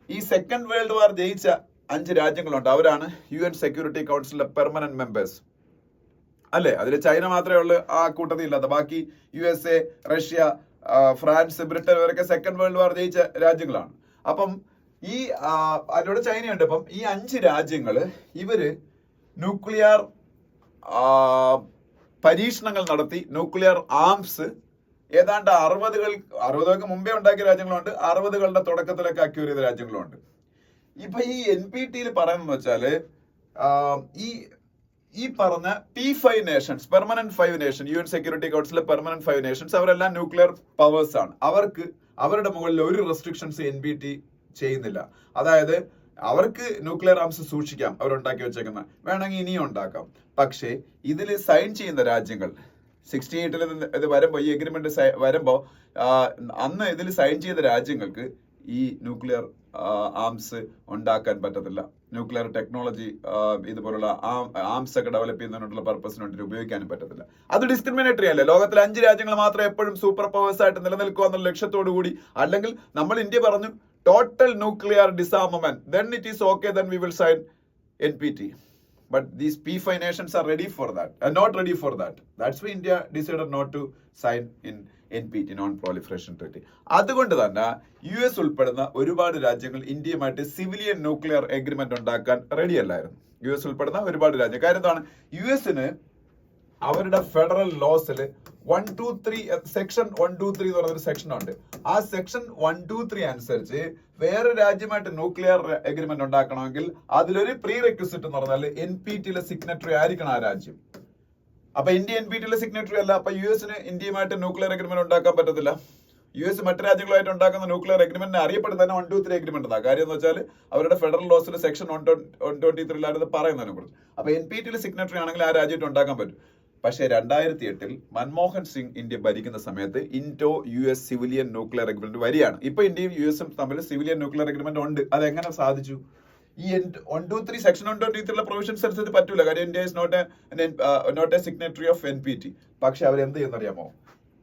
ഈ സെക്കൻഡ് വേൾഡ് വാർ ജയിച്ച 5 രാജ്യങ്ങളുണ്ട്. അവരാണ് UN സെക്യൂരിറ്റി കൗൺസിലിലെ പെർമനന്റ് മെമ്പേഴ്സ്, അല്ലെ? അതിൽ ചൈന മാത്രമേ ഉള്ളൂ ആ കൂട്ടത്തിൽ ഇല്ലാത്ത. ബാക്കി USA, റഷ്യ, ഫ്രാൻസ്, ബ്രിട്ടൻ ഇവരൊക്കെ സെക്കൻഡ് വേൾഡ് വാർ ജയിച്ച രാജ്യങ്ങളാണ്. അപ്പം ഈ അതിലൂടെ ചൈനയുണ്ട്. അപ്പം ഈ 5 രാജ്യങ്ങള് ഇവര് ന്യൂക്ലിയർ പരീക്ഷണങ്ങൾ നടത്തി, ന്യൂക്ലിയർ ആംസ് ഏതാണ്ട് 60-കൾക്ക് മുമ്പേ ഉണ്ടാക്കിയ രാജ്യങ്ങളുണ്ട്, 60-കളുടെ തുടക്കത്തിലൊക്കെ അക്യൂർ ചെയ്ത രാജ്യങ്ങളുണ്ട്. ഇപ്പൊ ഈ NPTയിൽ പറയുന്നത് വെച്ചാല് ഈ പറഞ്ഞ P5 nations, permanent 5 nation, UN security കൗൺസിലെ പെർമനന്റ് 5 നേഷൻസ്, അവരെല്ലാം ന്യൂക്ലിയർ പവേഴ്സ് ആണ്. അവരുടെ മുകളിൽ ഒരു റെസ്ട്രിക്ഷൻസ് NPT ചെയ്യുന്നില്ല. അതായത് അവർക്ക് ന്യൂക്ലിയർ ആംസ് സൂക്ഷിക്കാം, അവരുണ്ടാക്കി വെച്ചേക്കുന്ന, വേണമെങ്കിൽ ഇനിയും ഉണ്ടാക്കാം. പക്ഷേ ഇതിൽ സൈൻ ചെയ്യുന്ന രാജ്യങ്ങൾ 68-ൽ ഇത് വരുമ്പോ, ഈ എഗ്രിമെന്റ് വരുമ്പോ, അന്ന് ഇതിൽ സൈൻ ചെയ്ത രാജ്യങ്ങൾക്ക് ഈ ന്യൂക്ലിയർ ആംസ് ഉണ്ടാക്കാൻ പറ്റത്തില്ല. ന്യൂക്ലിയർ ടെക്നോളജി ഇതുപോലുള്ള ആംസ് ഒക്കെ ഡെവലപ്പ് ചെയ്യുന്നതിനുള്ള പർപ്പസിന് വേണ്ടി ഉപയോഗിക്കാനും പറ്റത്തില്ല. അത് ഡിസ്ക്രിമിനേറ്ററി അല്ലേ? ലോകത്തിലെ 5 രാജ്യങ്ങൾ മാത്രം എപ്പോഴും സൂപ്പർ പവേഴ്സ് ആയിട്ട് നിലനിൽക്കുക എന്നുള്ള ലക്ഷ്യത്തോടു കൂടി, അല്ലെങ്കിൽ നമ്മൾ ഇന്ത്യ പറഞ്ഞു total nuclear disarmament, then it is okay, then we will sign NPT. But these P5 nations are ready for that, not ready for that. That's why India decided not to sign in NPT, non-proliferation treaty. അതുകൊണ്ട് തന്നെ US ഉൾപ്പെടുന്ന ഒരുപാട് രാജ്യങ്ങൾ ഇന്ത്യയുമായിട്ട് civilian nuclear agreement ഉണ്ടാക്കാൻ ready അല്ലായിരുന്നു. US ഉൾപ്പെടുന്ന ഒരുപാട് രാജ്യം. കാര്യം എന്താണ്? US-ന് അവരുടെ ഫെഡറൽ ലോസിൽ സെക്ഷൻ 123 എന്ന് പറയുന്ന സെക്ഷൻ ഉണ്ട്. ആ സെക്ഷൻ 123 അനുസരിച്ച് വേറെ രാജ്യമായിട്ട് ന്യൂക്ലിയർ എഗ്രിമെന്റ് ഉണ്ടാക്കണമെങ്കിൽ അതിലൊരു പ്രീ റെക്വിസിറ്റ് എന്ന് പറഞ്ഞാൽ NPTയിലെ സിഗ്നറ്ററി ആയിരിക്കണം ആ രാജ്യം. അപ്പൊ ഇന്ത്യ NPTയിലെ സിഗ്നറ്ററി അല്ല. അപ്പൊ US-ന് ഇന്ത്യയുമായിട്ട് ന്യൂക്ലിയർ എഗ്രിമെന്റ് ഉണ്ടാക്കാൻ പറ്റത്തില്ല. US മറ്റു രാജ്യങ്ങളായിട്ട് ഉണ്ടാക്കുന്ന ന്യൂക്ലിയർ എഗ്രിമെന്റിനെ അറിയപ്പെടുന്നത് തന്നെ 123 എഗ്രിമെന്റ് എന്നാ. കാര്യം എന്ന് വെച്ചാൽ അവരുടെ ഫെഡറൽ ലോസിൽ സെക്ഷൻ 123 പറയുന്നതിനെ കുറിച്ച്. അപ്പൊ NPTയിലെ സിഗ്നറ്ററി ആണെങ്കിൽ ആ രാജ്യമായിട്ട് ഉണ്ടാക്കാൻ പറ്റും. പക്ഷേ 2008-ൽ മൻമോഹൻ സിംഗ് ഇന്ത്യ ഭരിക്കുന്ന സമയത്ത് Indo US civilian nuclear agreement വരികയാണ്. ഇപ്പൊ ഇന്ത്യയും US-ഉം തമ്മിൽ സിവിലിയൻ ന്യൂക്ലിയർ എഗ്രിമെന്റ് ഉണ്ട്. അതെങ്ങനെ സാധിച്ചു? ഈ 123 സെക്ഷൻ 123 പ്രൊവിഷൻസ് അനുസരിച്ച് പറ്റൂല. കാര്യം India is not a signatory of NPT. പക്ഷെ അവരെന്ത് ചെയ്യുന്നറിയാമോ?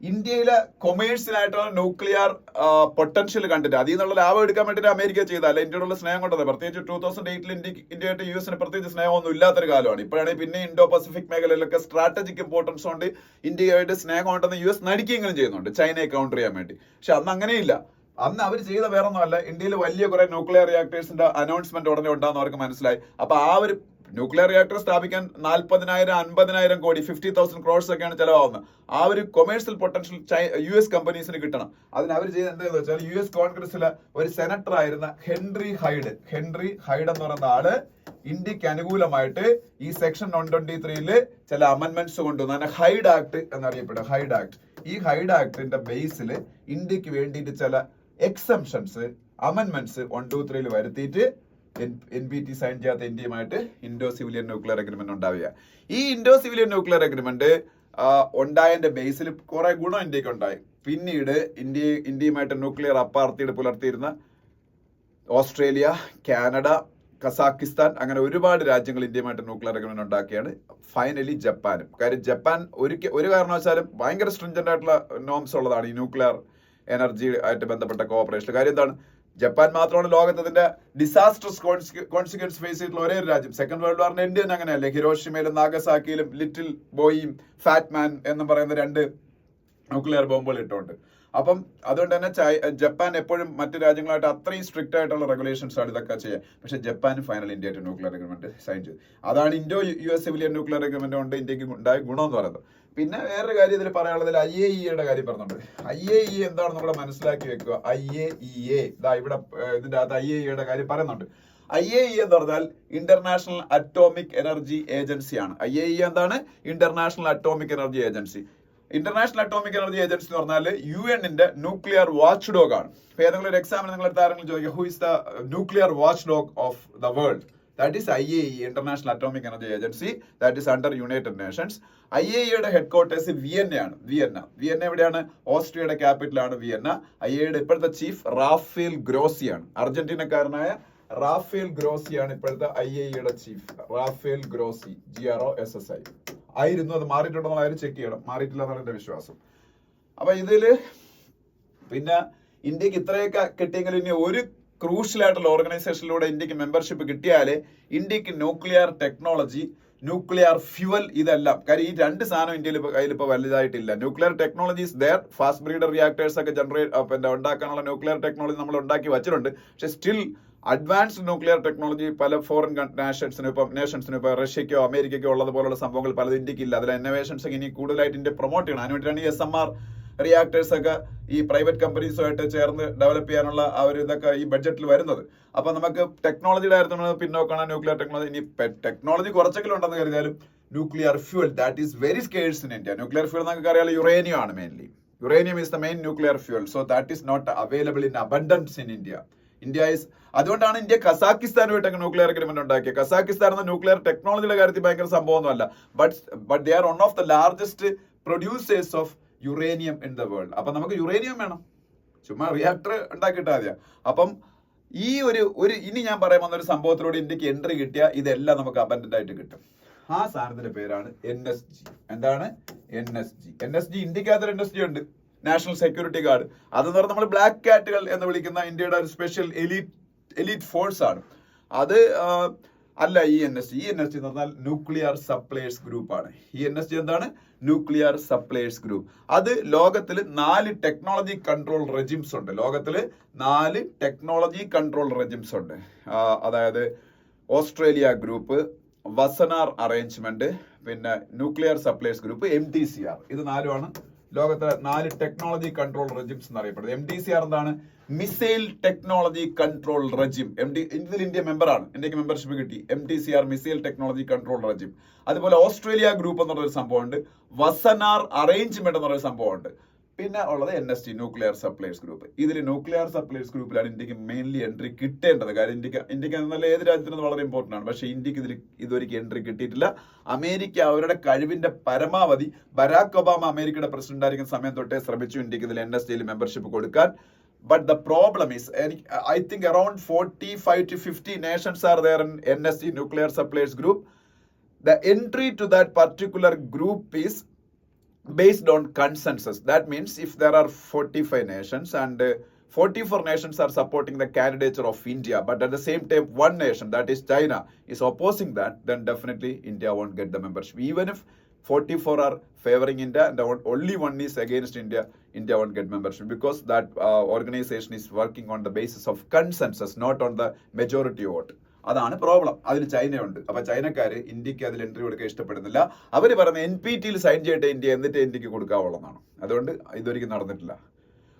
ഇന്ത്യയിലെ കൊമേഴ്സ്യലായിട്ടുള്ള ന്യൂക്ലിയർ പൊട്ടൻഷ്യൽ കണ്ടിട്ട് അതിൽ നിന്നുള്ള ലാഭം എടുക്കാൻ വേണ്ടിയിട്ട് അമേരിക്ക ചെയ്തല്ല, ഇന്ത്യയോടുള്ള സ്നേഹം കൊണ്ടത്. പ്രത്യേകിച്ച് 2008-ൽ ഇന്ത്യയായിട്ട് US-ന് പ്രത്യേകിച്ച് സ്നേഹമൊന്നും ഇല്ലാത്തൊരു കാലമാണ്. ഇപ്പോഴാണെങ്കിൽ പിന്നെ ഇൻഡോ പസഫിക് മേഖലയിലൊക്കെ സ്ട്രാറ്റജിക് ഇമ്പോർട്ടൻസ് കൊണ്ട് ഇന്ത്യയായിട്ട് സ്നേഹം ഉണ്ടെന്ന് US നടിക്കുകയെങ്കിലും ചെയ്യുന്നുണ്ട്, ചൈനയെ കൗണ്ടർ ചെയ്യാൻ വേണ്ടി. പക്ഷെ അന്ന് അങ്ങനെയില്ല. അന്ന് അവർ ചെയ്ത വേറെ ഒന്നുമല്ല, ഇന്ത്യയിൽ വലിയ കുറെ ന്യൂക്ലിയർ റിയാക്ടേഴ്സിന്റെ അനൗൺസ്മെന്റ് ഉടനെ ഉണ്ടാകുന്ന അവർക്ക് മനസ്സിലായി. അപ്പൊ ആ ഒരു ന്യൂക്ലിയർ റിയാക്ടർ സ്ഥാപിക്കാൻ 40,000-50,000 കോടി 50,000 crores ഒക്കെയാണ് ചെലവാകുന്നത്. ആ ഒരു കൊമേഴ്സ്യൽ പൊട്ടൻഷ്യൽ US കമ്പനീസിന് കിട്ടണം. അതിന് അവർ ചെയ്ത് എന്താണെന്ന് വെച്ചാൽ US കോൺഗ്രസിലെ ഒരു സെനറ്റർ ആയിരുന്ന ഹെൻറി ഹൈഡ് എന്ന് പറയുന്ന ആള് ഇന്ത്യക്ക് അനുകൂലമായിട്ട് ഈ സെക്ഷൻ 123-ല് ചില അമെന്റ്മെന്റ്സ് കൊണ്ടുവന്നു. അതിനെ ഹൈഡ് ആക്ട് എന്നറിയപ്പെടും. Hyde act. ഈ ഹൈഡ് ആക്ടിന്റെ ബേസിൽ ഇന്ത്യക്ക് വേണ്ടിയിട്ട് ചില എക്സംഷൻസ്, അമെന്റ്മെന്റ്സ് 123-ൽ വരുത്തിയിട്ട് NPT സൈൻ ചെയ്യാത്ത ഇന്ത്യയുമായിട്ട് ഇൻഡോ സിവിലിയൻ ന്യൂക്ലിയർ എഗ്രിമെന്റ് ഉണ്ടാവുക. ഈ ഇൻഡോ സിവിലിയൻ ന്യൂക്ലിയർ എഗ്രിമെന്റ് ഉണ്ടായതിന്റെ ബേസിൽ കുറെ ഗുണം ഇന്ത്യക്ക് ഉണ്ടായി. പിന്നീട് ഇന്ത്യയുമായിട്ട് ന്യൂക്ലിയർ അപ്പാർത്തിയുടെ പുലർത്തിയിരുന്ന ഓസ്ട്രേലിയ, കാനഡ, കസാക്കിസ്ഥാൻ, അങ്ങനെ ഒരുപാട് രാജ്യങ്ങൾ ഇന്ത്യയുമായിട്ട് ന്യൂക്ലിയർ എഗ്രിമെന്റ് ഉണ്ടാക്കിയാണ്. ഫൈനലി ജപ്പാനും. കാര്യം ജപ്പാൻ ഒരു കാരണവശാലും ഭയങ്കര സ്ട്രിഞ്ചന്റ് ആയിട്ടുള്ള നോംസ് ഉള്ളതാണ് ഈ ന്യൂക്ലിയർ എനർജി ആയിട്ട് ബന്ധപ്പെട്ട കോഓപ്പറേഷൻ. കാര്യം എന്താണ്? ജപ്പാൻ മാത്രമാണ് ലോകത്തിന്റെ ഡിസാസ്റ്റർസ് കോൺസിക്വൻസ് ഫേസ് ചെയ്തിട്ടുള്ള ഒരേ രാജ്യം. സെക്കൻഡ് വേൾഡ് വാറിന്റെ ഇന്ത്യ അങ്ങനെയല്ലേ? ഹിരോഷിമയിലും നാഗസാക്കിയിലും ലിറ്റിൽ ബോയിയും ഫാറ്റ്മാൻ എന്നും പറയുന്ന 2 ന്യൂക്ലിയർ ബോംബുകൾ ഇട്ടുകൊണ്ട്. അപ്പം അതുകൊണ്ട് തന്നെ ജപ്പാൻ എപ്പോഴും മറ്റു രാജ്യങ്ങളായിട്ട് അത്രയും സ്ട്രിക്റ്റ് ആയിട്ടുള്ള റെഗുലേഷൻസ് ആണ് ഇതൊക്കെ ചെയ്യുക. പക്ഷേ ജപ്പാനും ഫൈനൽ ഇന്ത്യയായിട്ട് ന്യൂക്ലിയർ അഗ്രിമെന്റ് സൈൻ ചെയ്തു. അതാണ് Indo US civilian nuclear agreement കൊണ്ട് ഇന്ത്യക്ക് ഉണ്ടായ ഗുണം എന്ന് പറയുന്നത്. പിന്നെ വേറൊരു കാര്യം ഇതിൽ പറയാനുള്ളതിൽ IAEA കാര്യം പറഞ്ഞിട്ടുണ്ട്. IAEA എന്താണ് നമ്മുടെ മനസ്സിലാക്കി വെക്കുക. IAEA ഇവിടെ ഇതിന്റെ അകത്ത് IAEA കാര്യം പറയുന്നുണ്ട്. IAEA എന്ന് പറഞ്ഞാൽ ഇന്റർനാഷണൽ അറ്റോമിക് എനർജി ഏജൻസി ആണ്. IAEA എന്താണ്? International atomic energy agency. International atomic energy agency എന്ന് പറഞ്ഞാൽ UN-ന്റെ ന്യൂക്ലിയർ വാച്ച് ഡോഗ് ആണ്. ഇപ്പൊ ഏതെങ്കിലും ഒരു എക്സാമിന് നിങ്ങൾ ആരെങ്കിലും ചോദിക്കുക who is the nuclear watch dog of the world, that is IAEA, international atomic energy agency, that is under United Nations. IAEA-യുടെ ഹെഡ് ക്വാർട്ടേഴ്സ് വിയന്നയാണ്. വിയന്ന എവിടെയാണ്? ഓസ്ട്രിയയുടെ ക്യാപിറ്റലാണ് വിയന്ന. IAEA-യുടെ ഇപ്പോഴത്തെ ചീഫ് റാഫേൽ ഗ്രോസിയാണ്. അർജന്റീനക്കാരനായ റാഫേൽ ഗ്രോസിയാണ് ഇപ്പോഴത്തെ IAEA-യുടെ ചീഫ്. റാഫേൽ ഗ്രോസി, GROSSI ആയിരുന്നു. അത് മാറിയിട്ടുണ്ടെന്നുള്ള കാര്യം ചെക്ക് ചെയ്യണം. മാറിയിട്ടില്ല എന്നാണ് എന്റെ വിശ്വാസം. അപ്പൊ ഇതില് പിന്നെ ഇന്ത്യക്ക് ഇത്രയൊക്കെ കിട്ടിയെങ്കിലും ഇനി ഒരു ക്രൂഷ്യൽ ആയിട്ടുള്ള ഓർഗനൈസേഷനിലൂടെ ഇന്ത്യക്ക് മെമ്പർഷിപ്പ് കിട്ടിയാലേ ഇന്ത്യക്ക് ന്യൂക്ലിയർ ടെക്നോളജി, ന്യൂക്ലിയർ ഫ്യൂവൽ, ഇതെല്ലാം കാര്യം ഈ രണ്ട് സാധനം ഇന്ത്യയിൽ കയ്യിൽ ഇപ്പോൾ വലുതായിട്ടില്ല. Nuclear technologies there, fast breeder reactors ഒക്കെ ഉണ്ടാക്കാനുള്ള ന്യൂക്ലിയർ ടെക്നോളജി നമ്മൾ ഉണ്ടാക്കി വെച്ചിട്ടുണ്ട്. പക്ഷെ സ്റ്റിൽ അഡ്വാൻസ്ഡ് ന്യൂക്ലിയർ ടെക്നോളജി പല ഫോറിൻ നേഷൻസിനും ഇപ്പൊ റഷ്യക്കോ അമേരിക്കയ്ക്കോ ഉള്ളതുപോലുള്ള സംഭവങ്ങൾ പലത് ഇന്ത്യക്ക് ഇല്ല. അതിൽ ഇന്നോവേഷൻസ് ഇനി കൂടുതലായിട്ട് ഇന്ത്യ പ്രൊമോട്ട് ചെയ്യണം. അതിനുവേണ്ടിയാണ് ഈ SMR റിയാക്ടേഴ്സ് ഒക്കെ ഈ പ്രൈവറ്റ് കമ്പനീസുമായിട്ട് ചേർന്ന് ഡെവലപ്പ് ചെയ്യാനുള്ള ആ ഒരു ഇതൊക്കെ ഈ ബഡ്ജറ്റിൽ വരുന്നത്. അപ്പൊ നമുക്ക് ടെക്നോളജിയുടെ കാര്യത്തിൽ പിന്നോക്കാണ് ന്യൂക്ലിയർ ടെക്നോളജി. ഇനി ടെക്നോളജി കുറച്ചെങ്കിലും ഉണ്ടെന്ന് കരുതിയാലും nuclear fuel that is very scarce in India. Nuclear fuel നമുക്ക് അറിയാലോ യുറേനിയം ആണ് mainly. Uranium is the main nuclear fuel. So that is not available in abundance in India. അതുകൊണ്ടാണ് ഇന്ത്യ കസാക്കിസ്ഥാനുമായിട്ട് nuclear agreement ഉണ്ടാക്കിയത്. Kazakhstan എന്ന nuclear ടെക്നോളജിയുടെ കാര്യത്തിൽ ഭയങ്കര സംഭവമൊന്നുമല്ല. But they are one of the largest producers of uranium in the world. അപ്പൊ നമുക്ക് യുറേനിയം വേണം, ചുമ്മാ റിയാക്ടർ ഉണ്ടാക്കിയിട്ടാ മതിയാ. അപ്പം ഈ ഒരു ഇനി ഞാൻ പറയാൻ വന്ന ഒരു സംഭവത്തിലൂടെ ഇന്ത്യക്ക് എൻട്രി കിട്ടിയ ഇതെല്ലാം നമുക്ക് അബൻഡന്റ് ആയിട്ട് കിട്ടും. ആ സാധനത്തിന്റെ പേരാണ് NSG. എന്താണ് NSG? ഇന്ത്യക്കകത്തൊരു NSG ഉണ്ട്, നാഷണൽ സെക്യൂരിറ്റി ഗാർഡ്. അതെന്ന് പറഞ്ഞാൽ നമ്മൾ ബ്ലാക്ക് കാറ്റുകൾ എന്ന് വിളിക്കുന്ന ഇന്ത്യയുടെ ഒരു സ്പെഷ്യൽ എലീറ്റ് ഫോഴ്സ് ആണ്. അത് അല്ല ഈ NSG എന്ന് പറഞ്ഞാൽ ന്യൂക്ലിയർ സപ്ലയേഴ്സ് ഗ്രൂപ്പ് ആണ്. ഈ NSG എന്താണ്? Nuclear suppliers group. അത് ലോകത്തിൽ 4 ടെക്നോളജി കൺട്രോൾ റെജിംസ് ഉണ്ട്. ലോകത്തിൽ 4 ടെക്നോളജി കൺട്രോൾ റെജിംസ് ഉണ്ട്. അതായത് ഓസ്ട്രേലിയ ഗ്രൂപ്പ്, വസനാർ അറേഞ്ച്മെന്റ്, പിന്നെ ന്യൂക്ലിയർ സപ്ലയേഴ്സ് ഗ്രൂപ്പ്, MTCR. ഇത് 4ആണ് ലോകത്തിലെ 4 ടെക്നോളജി കൺട്രോൾ റെജിംസ് എന്നറിയപ്പെടുന്നത്. MTCR എന്താണ്? Missile technology control regime. ഇതിൽ ഇന്ത്യ മെമ്പറാണ്. ഇന്ത്യക്ക് മെമ്പർഷിപ്പ് കിട്ടി. MTCR missile technology control regime. അതുപോലെ ഓസ്ട്രേലിയ ഗ്രൂപ്പ് എന്ന് പറഞ്ഞൊരു സംഭവമുണ്ട്. വസനാർ അറേഞ്ച്മെന്റ് എന്ന് പറയുന്ന സംഭവമുണ്ട്. പിന്നെ ഉള്ളത് NSG ന്യൂക്ലിയർ സപ്ലയേഴ്സ് ഗ്രൂപ്പ്. ഇതിൽ ന്യൂക്ലിയർ സപ്ലയേഴ്സ് ഗ്രൂപ്പിലാണ് ഇന്ത്യക്ക് മെയിൻലി എൻട്രി കിട്ടേണ്ടത്. കാര്യം ഇന്ത്യക്ക് നല്ല ഏത് രാജ്യത്തിനും വളരെ ഇമ്പോർട്ടന്റ് ആണ്. പക്ഷേ ഇന്ത്യക്ക് ഇതിൽ ഇതുവരെയ്ക്ക് എൻട്രി കിട്ടിയിട്ടില്ല. അമേരിക്ക അവരുടെ കഴിവിന്റെ പരമാവധി, ബരാക് ഒബാമ അമേരിക്കയുടെ പ്രസിഡന്റ് ആയിരിക്കുന്ന സമയം തൊട്ടേ ശ്രമിച്ചു ഇന്ത്യക്ക് ഇതിൽ NSG മെമ്പർഷിപ്പ് കൊടുക്കാൻ. But the problem is, I think around 45 to 50 nations are there in NSG nuclear suppliers group. The entry to that particular group is based on consensus. That means if there are 45 nations and 44 nations are supporting the candidature of India, but at the same time one nation, that is China, is opposing that, then definitely India won't get the membership. Even if 44 are favoring India and only one is against India, India won't get membership because that organization is working on the basis of consensus, not on the majority vote. അതാണ് problem. അതിൽ ചൈനയുണ്ട്. അപ്പൊ ചൈനക്കാര് ഇന്ത്യക്ക് അതിൽ entry കൊടുക്കാൻ ഇഷ്ടപ്പെടുന്നില്ല. അവര് പറയുന്ന NPT-യിൽ sign ചെയ്തിട്ട് ഇന്ത്യ എന്നിട്ട് ഇന്ത്യക്ക് കൊടുക്കാവുള്ളതാണ്. അതുകൊണ്ട് ഇതൊരിക്കലും നടന്നിട്ടില്ല.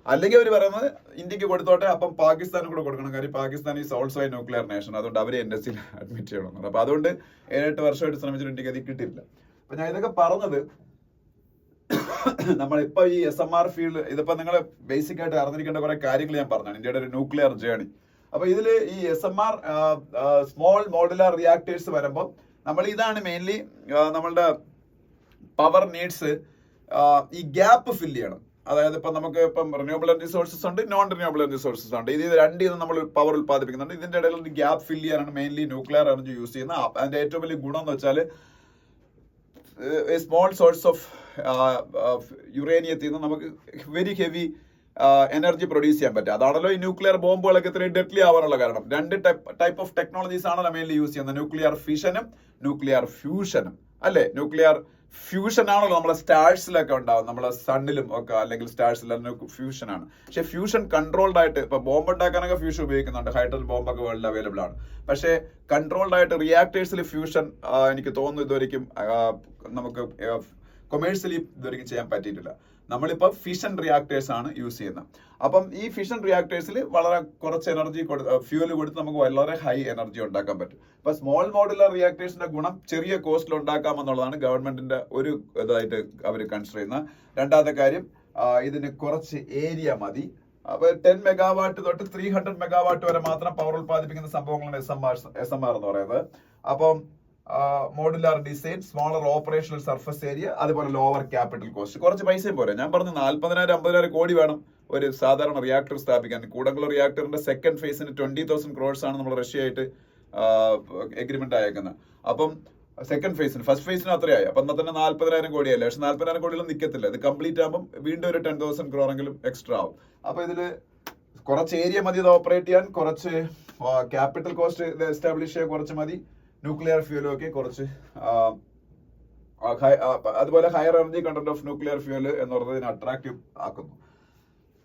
അല്ലെങ്കിൽ അവർ പറയുന്നത് ഇന്ത്യക്ക് കൊടുത്തോട്ടെ, അപ്പം പാകിസ്ഥാനും കൂടെ കൊടുക്കണം. കാര്യം Pakistan is also A nuclear nation. അതുകൊണ്ട് അവരെ NSG-യിൽ അഡ്മിറ്റ് ചെയ്യണമെന്ന്. അപ്പൊ അതുകൊണ്ട് 7-8 വർഷമായിട്ട് ശ്രമിച്ചിട്ട് ഇന്ത്യക്ക് അത് കിട്ടിയില്ല. അപ്പൊ ഞാൻ ഇതൊക്കെ പറഞ്ഞത് നമ്മളിപ്പോ ഈ SMR ഫീൽഡ്, ഇതിപ്പോ നിങ്ങൾ ബേസിക് ആയിട്ട് അറിഞ്ഞിരിക്കേണ്ട കുറെ കാര്യങ്ങൾ ഞാൻ പറഞ്ഞാണ് ഇന്ത്യയുടെ ഒരു ന്യൂക്ലിയർ ജേണി. അപ്പൊ ഇതില് ഈ SMR സ്മോൾ മോഡുലാർ റിയാക്ടേഴ്സ് വരുമ്പോൾ നമ്മൾ ഇതാണ് മെയിൻലി നമ്മളുടെ പവർ നീഡ്സ്. ഈ ഗ്യാപ്പ് ഫില്ല് ചെയ്യണം. അതായത് ഇപ്പൊ നമുക്ക് ഇപ്പം റിന്യൂവബിൾ എനർജി സോഴ്സസ് ഉണ്ട്, നോൺ റിന്യൂവബിൾ എനർജി സോഴ്സസ് ഉണ്ട്. ഇത് രണ്ടിൽ നമ്മൾ പവർ ഉത്പാദിപ്പിക്കുന്നുണ്ട്. ഇതിന്റെ ഇടയിൽ ഒരു ഗ്യാപ്പ് ഫില്ല് ചെയ്യാനാണ് മെയിൻലി ന്യൂക്ലിയർ എനർജി യൂസ് ചെയ്യുന്നത്. അതിന്റെ ഏറ്റവും വലിയ ഗുണം എന്ന് വെച്ചാൽ a small source of യുറേനിയത്തിൽ നിന്ന് നമുക്ക് വെരി ഹെവി എനർജി പ്രൊഡ്യൂസ് ചെയ്യാൻ പറ്റും. അതാണല്ലോ ഈ ന്യൂക്ലിയർ ബോംബുകളൊക്കെ ഇത്രയും ഡെഡ്ലി ആവാനുള്ള കാരണം. 2 ടൈപ്പ് ഓഫ് ടെക്നോളജീസ് ആണല്ലോ മെയിൻലി യൂസ് ചെയ്യുന്നത്. ന്യൂക്ലിയർ ഫിഷനും ന്യൂക്ലിയർ ഫ്യൂഷനും അല്ലേ? ന്യൂക്ലിയർ ഫ്യൂഷൻ ആണല്ലോ നമ്മളെ സ്റ്റാർസിലൊക്കെ ഉണ്ടാവും, നമ്മളെ സണ്ണിലും ഒക്കെ അല്ലെങ്കിൽ സ്റ്റാർസിലും ഫ്യൂഷൻ ആണ്. പക്ഷെ ഫ്യൂഷൻ കൺട്രോൾഡ് ആയിട്ട്, ഇപ്പൊ ബോംബ് ഉണ്ടാക്കാനൊക്കെ ഫ്യൂഷൻ ഉപയോഗിക്കുന്നുണ്ട്, ഹൈഡ്രജൻ ബോംബൊക്കെ വേൾഡിൽ അവൈലബിൾ ആണ്. പക്ഷെ കൺട്രോൾഡ് ആയിട്ട് റിയാക്ടേഴ്സിൽ ഫ്യൂഷൻ എനിക്ക് തോന്നുന്നു ഇതുവരെയും നമുക്ക് കൊമേഴ്സ്യലി ഇതുവരെയും ചെയ്യാൻ പറ്റിയിട്ടില്ല. നമ്മളിപ്പോൾ ഫിഷൻ റിയാക്ടേഴ്സ് ആണ് യൂസ് ചെയ്യുന്നത്. അപ്പം ഈ ഫിഷൻ റിയാക്ടേഴ്സിൽ വളരെ കുറച്ച് എനർജി ഫ്യൂവൽ കൊടുത്ത് നമുക്ക് വളരെ ഹൈ എനർജി ഉണ്ടാക്കാൻ പറ്റും. ഇപ്പൊ സ്മോൾ മോഡുലർ റിയാക്ടേഴ്സിന്റെ ഗുണം ചെറിയ കോസ്റ്റിൽ ഉണ്ടാക്കാമെന്നുള്ളതാണ് ഗവൺമെന്റിന്റെ ഒരു ഇതായിട്ട് അവർ കൺസിഡർ ചെയ്യുന്നത്. രണ്ടാമത്തെ കാര്യം, ഇതിന് കുറച്ച് ഏരിയ മതി. അപ്പൊ 10 മെഗാവാട്ട് തൊട്ട് 300 മെഗാവാട്ട് വരെ മാത്രം പവർ ഉത്പാദിപ്പിക്കുന്ന സംഭവങ്ങളാണ് SMR എന്ന് പറയുന്നത്. അപ്പം modular design, smaller operational surface area, അതുപോലെ ലോവർ ക്യാപിറ്റൽ കോസ്റ്റ്. കുറച്ച് പൈസയും പോരെ. ഞാൻ പറഞ്ഞു 40,000-50,000 കോടി വേണം ഒരു സാധാരണ റിയാക്ടർ സ്ഥാപിക്കാൻ. കൂടംകുളം റിയാക്ടറിന്റെ സെക്കൻഡ് ഫേസിന് 20,000 crores ആണ് നമ്മൾ റഷ്യയായിട്ട് എഗ്രിമെന്റ് അയക്കുന്നത്. അപ്പം സെക്കൻഡ് ഫേസിന്, ഫസ്റ്റ് ഫേസിന് അത്രയായി. അപ്പം എന്നാൽ തന്നെ 40,000 കോടിയല്ലേ. പക്ഷെ 40,000 കോടിയിലും നിൽക്കത്തില്ല. ഇത് കംപ്ലീറ്റ് ആകുമ്പോൾ വീണ്ടും ഒരു 10,000 crore എങ്കിലും എക്സ്ട്രാ ആവും. അപ്പൊ ഇതില് കുറച്ച് ഏരിയ മതി ഇത് ഓപ്പറേറ്റ് ചെയ്യാൻ, കുറച്ച് ക്യാപിറ്റൽ കോസ്റ്റ് ഇത് എസ്റ്റാബ്ലിഷ് ചെയ്യാൻ കുറച്ച് മതി, ന്യൂക്ലിയർ ഫ്യൂലും ഒക്കെ കുറച്ച്, അതുപോലെ higher energy content of nuclear fuel എന്ന് പറയുന്നത് അട്രാക്റ്റീവ് ആക്കുന്നു.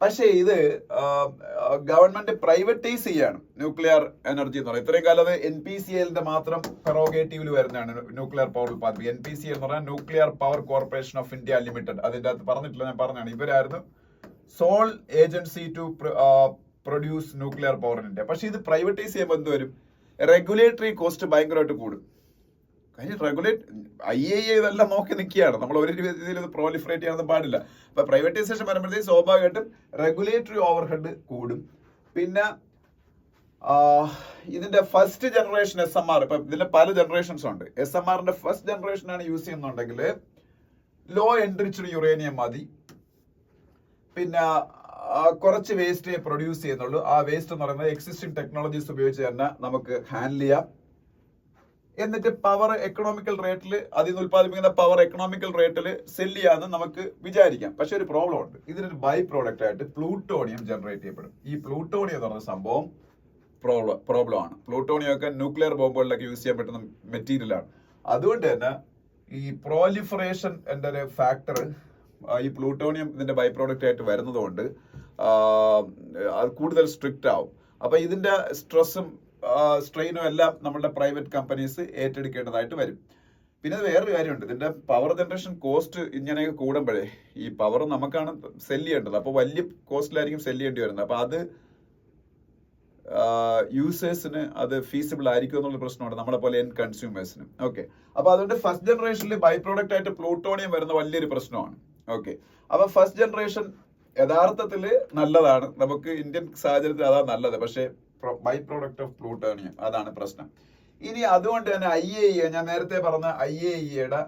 പക്ഷേ ഇത് ഗവൺമെന്റ് പ്രൈവറ്റൈസ് ചെയ്യാണ് ന്യൂക്ലിയർ എനർജി എന്ന് പറയുന്നത്. ഇത്രയും കാലം അത് NPCLന്റെ മാത്രം പെറോഗേറ്റീവിൽ വരുന്നതാണ് ന്യൂക്ലിയർ പവർ ഉത്പാദിപ്പിക്കുക. NPCL എന്ന് പറഞ്ഞാൽ nuclear power corporation of India limited. അതിന്റെ അകത്ത് പറഞ്ഞിട്ടില്ല, ഞാൻ പറഞ്ഞാണ്. ഇവരായിരുന്നു sole agency to produce nuclear power in India. പക്ഷെ ഇത് പ്രൈവറ്റൈസ് ചെയ്യുമ്പോൾ എന്ത് വരും? റെഗുലേറ്ററി കോസ്റ്റ് ഭയങ്കരമായിട്ട് കൂടും. കാര്യം IAEA ഇതെല്ലാം നോക്കി നിൽക്കുകയാണ്. നമ്മൾ ഒരു രീതിയിൽ ഇത് പ്രോലിഫറേറ്റ് ചെയ്യാനൊന്നും പാടില്ല. അപ്പൊ പ്രൈവറ്റൈസേഷൻ വരുമ്പോഴത്തേക്ക് സ്വാഭാവികമായിട്ടും റെഗുലേറ്ററി ഓവർഹെഡ് കൂടും. പിന്നെ ഇതിന്റെ ഫസ്റ്റ് ജനറേഷൻ SMR, ഇപ്പൊ ഇതിന്റെ പല ജനറേഷൻസ് ഉണ്ട്. SMRന്റെ ഫസ്റ്റ് ജനറേഷൻ ആണ് യൂസ് ചെയ്യുന്നുണ്ടെങ്കിൽ ലോ എൻറിച്ച്ഡ് യുറേനിയം മതി. പിന്നെ കുറച്ച് വേസ്റ്റ് പ്രൊഡ്യൂസ് ചെയ്യുന്നുള്ളൂ. ആ വേസ്റ്റ് എന്ന് പറയുന്നത് എക്സിസ്റ്റിംഗ് ടെക്നോളജീസ് ഉപയോഗിച്ച് തന്നെ നമുക്ക് ഹാൻഡിൽ ചെയ്യാം. എന്നിട്ട് പവർ എക്കണോമിക്കൽ റേറ്റിൽ, അതിൽ നിന്ന് ഉത്പാദിപ്പിക്കുന്ന പവർ എക്കണോമിക്കൽ റേറ്റിൽ സെല് ചെയ്യാമെന്ന് നമുക്ക് വിചാരിക്കാം. പക്ഷെ ഒരു പ്രോബ്ലം ഉണ്ട്. ഇതിനൊരു ബൈ പ്രോഡക്റ്റ് ആയിട്ട് പ്ലൂട്ടോണിയം ജനറേറ്റ് ചെയ്യപ്പെടും. ഈ പ്ലൂട്ടോണിയം എന്ന് പറയുന്ന സംഭവം പ്രോബ്ലം ആണ്. പ്ലൂട്ടോണിയം ഒക്കെ ന്യൂക്ലിയർ ബോംബുകളിലൊക്കെ യൂസ് ചെയ്യാൻ പറ്റുന്ന മെറ്റീരിയൽ ആണ്. അതുകൊണ്ട് തന്നെ ഈ പ്രോലിഫറേഷൻ എന്റെ ഒരു ഫാക്ടർ, ഈ പ്ലൂട്ടോണിയം ഇതിന്റെ ബൈ പ്രോഡക്റ്റ് ആയിട്ട് വരുന്നതുകൊണ്ട് അത് കൂടുതൽ സ്ട്രിക്റ്റ് ആവും. അപ്പൊ ഇതിന്റെ സ്ട്രെസ്സും സ്ട്രെയിനും എല്ലാം നമ്മളുടെ പ്രൈവറ്റ് കമ്പനീസ് ഏറ്റെടുക്കേണ്ടതായിട്ട് വരും. പിന്നെ വേറൊരു കാര്യമുണ്ട്. ഇതിന്റെ പവർ ജനറേഷൻ കോസ്റ്റ് ഇങ്ങനെ കൂടുമ്പോഴേ ഈ പവർ നമുക്കാണ് സെല് ചെയ്യേണ്ടത്. അപ്പോൾ വലിയ കോസ്റ്റിലായിരിക്കും സെല് ചെയ്യേണ്ടി വരുന്നത്. അപ്പൊ അത് യൂസേഴ്സിന് അത് ഫീസിബിൾ ആയിരിക്കും എന്നുള്ള പ്രശ്നമുണ്ട്, നമ്മളെ പോലെ എൻ കൺസ്യൂമേഴ്സിന്. ഓക്കെ, അപ്പൊ അതുകൊണ്ട് ഫസ്റ്റ് ജനറേഷനിൽ ബൈ പ്രോഡക്റ്റ് ആയിട്ട് പ്ലൂട്ടോണിയം വരുന്ന വലിയൊരു പ്രശ്നമാണ്. ഓക്കെ, അപ്പൊ ഫസ്റ്റ് ജനറേഷൻ യഥാർത്ഥത്തില് നല്ലതാണ്, നമുക്ക് ഇന്ത്യൻ സാഹചര്യത്തിൽ അതാണ് നല്ലത്. പക്ഷെ ബൈ പ്രോഡക്റ്റ് ഓഫ് പ്ലൂട്ടോണിയം, അതാണ് പ്രശ്നം. ഇനി അതുകൊണ്ട് തന്നെ IAEA, ഞാൻ നേരത്തെ പറഞ്ഞ IAEAയുടെ